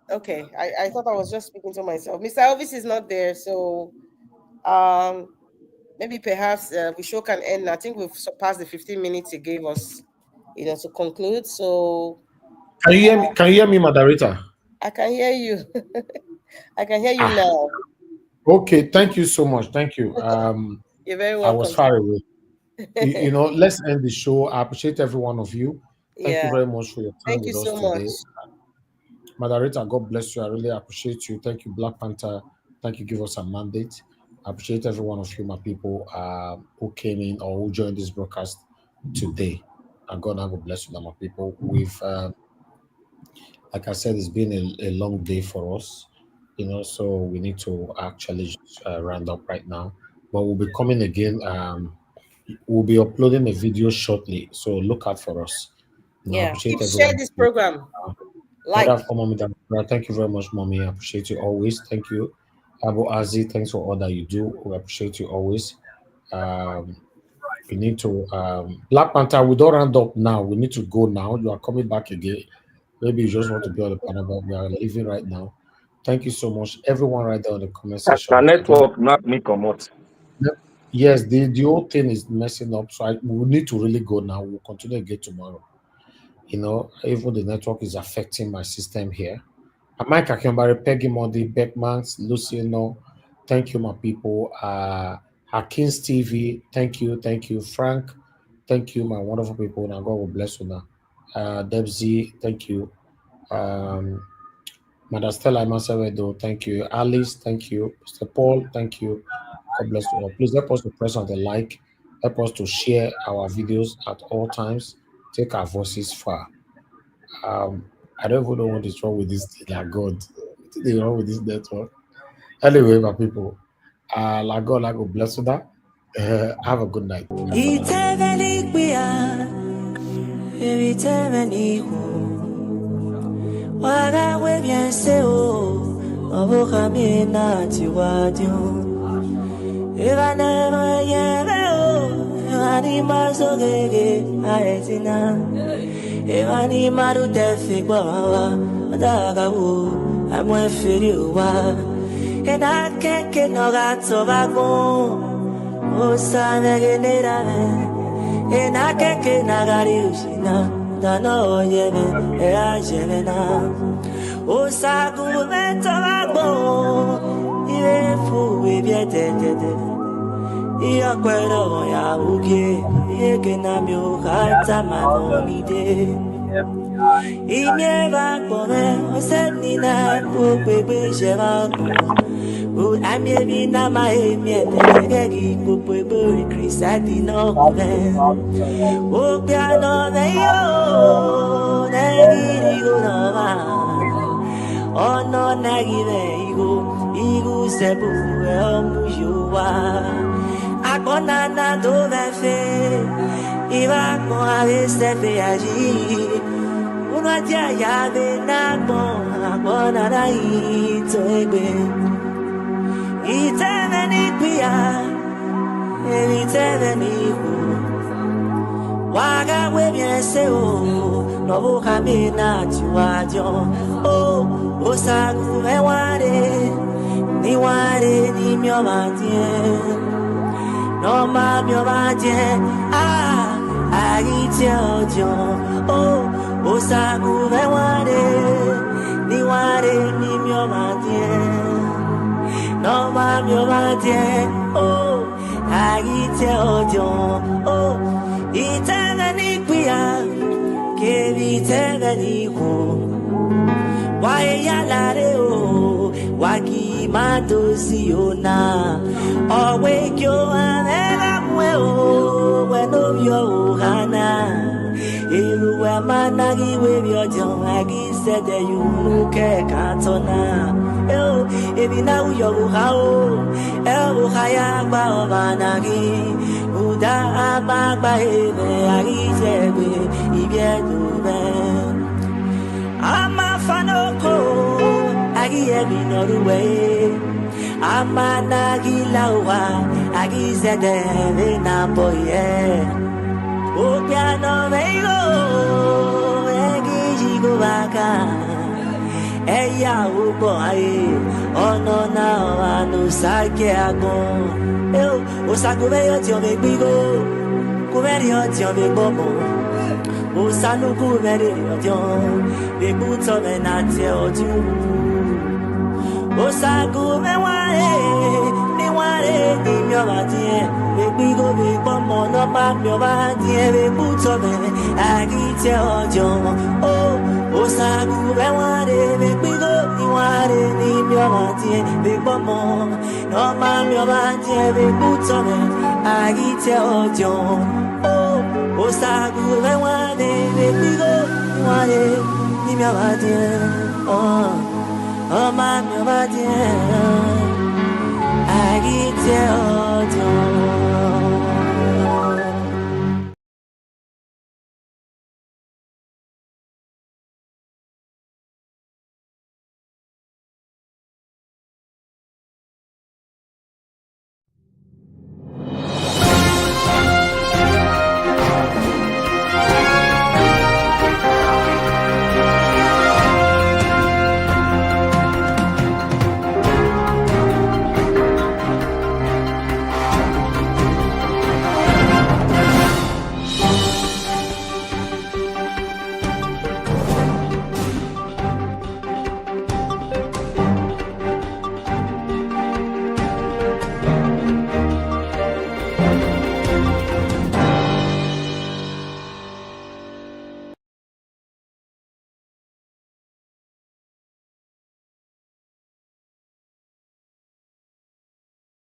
Okay, I thought I was just speaking to myself. Mr. Elvis is not there, so maybe perhaps the show can end. I think we've surpassed the 15 minutes he gave us, to conclude. So can you hear me? Can you hear me, moderator? I can hear you. I can hear you now. Okay, thank you so much. Thank you. You're very welcome. I was far away. Let's end the show. I appreciate every one of you. Thank you very much for your time with us today. Moderator, God bless you. I really appreciate you. Thank you, Black Panther. Thank you, give us a mandate. I appreciate every one of you, my people, who came in or who joined this broadcast today. And God bless you, my people. We've, like I said, it's been a long day for us, so we need to actually round up right now. But we'll be coming again. We'll be uploading a video shortly, so look out for us. Share this program. Thank you very much, Mommy. I appreciate you always. Thank you. Abu Azi, thanks for all that you do. We appreciate you always. We need to Black Panther, we don't round up now. We need to go now. You are coming back again. Maybe you just want to be on the panel, but we are leaving right now. Thank you so much. Everyone right there on the comment section. Network, not me come out. Yes, the whole thing is messing up. So we need to really go now. We'll continue again tomorrow. Even the network is affecting my system here. Mike Akimbari, Peggy Modi, Beckmans, Luciano, thank you, my people. Hakins TV, thank you. Frank, thank you, my wonderful people. Now God will bless you now. Debsy, thank you. Madastella Masavedo, thank you. Alice, thank you. Mr. Paul, thank you. God bless you all. Please help us to press on the like, help us to share our videos at all times, take our voices far. I don't even know what is wrong with this thing. Like God, what is wrong with this network? Anyway, my people, like God bless you. Have a good night. Evani maru tefi kwa madagawu amwe firiwa ena keke no gatso bago osane genera ena keke nagari usina dano yebe era jebena osagu beto bago Iwe fu we biete tete. Iya kwero ya uke. Iye kenami ukata manonide. Imieva kome osenina ukwepe shevako. Amiebi na maemie negegi kupwebe krisati no kove. Opiano neyo negiri gonova. Ono nagire igu sebu emujuwa. Akona na do vefe iva kon ave sefe aji. Uno dia ya be na bon akona na ito egbe. Iteveni pia, eviteveni ku. Waga webiense o, no bukami na chuajo. Oh, osagu me ware, ni mio matien. No ma mio matien, ah, agite ojo. Oh, osagu me ware, ni mio matien. No mami obadie, oh, agite ojo, oh, iteveni pia, ke viteveni ko, wae yalare o, waki madosi ona, owe kyo anega mwe o, weno vyo hana, iluwe managi we vyo jon, agi sede yunuke katona. Ebi na uyo buhao, buhaya ba obanagi, uda abagba ebe agizebe ibiedube. Ama fanoko agiebi noruwe, ama nagilawa agizede na boye. Opiano meigo egijigo baka. Eya ubo aye, ono na anu sake agon. Osakume yo ti o me gbigo, kumeri yo ti o me gbomo. Osanu kumeri yo ti o me buto me na ti oju. Osakume ware ni mi o ma ti e. Me gbigo me gbomo no ma mi o ma ti e. Me buto me agite ojo. Oh, osakume ware me gbigo ni ware ni mi o ma ti e. Me gbomo no ma mi o ma ti e. Me buto me agite ojo. Oh, osakume ware me gbigo ni ware ni mi o ma ti e. Oh, ma mi o ma ti e. Agite ojo.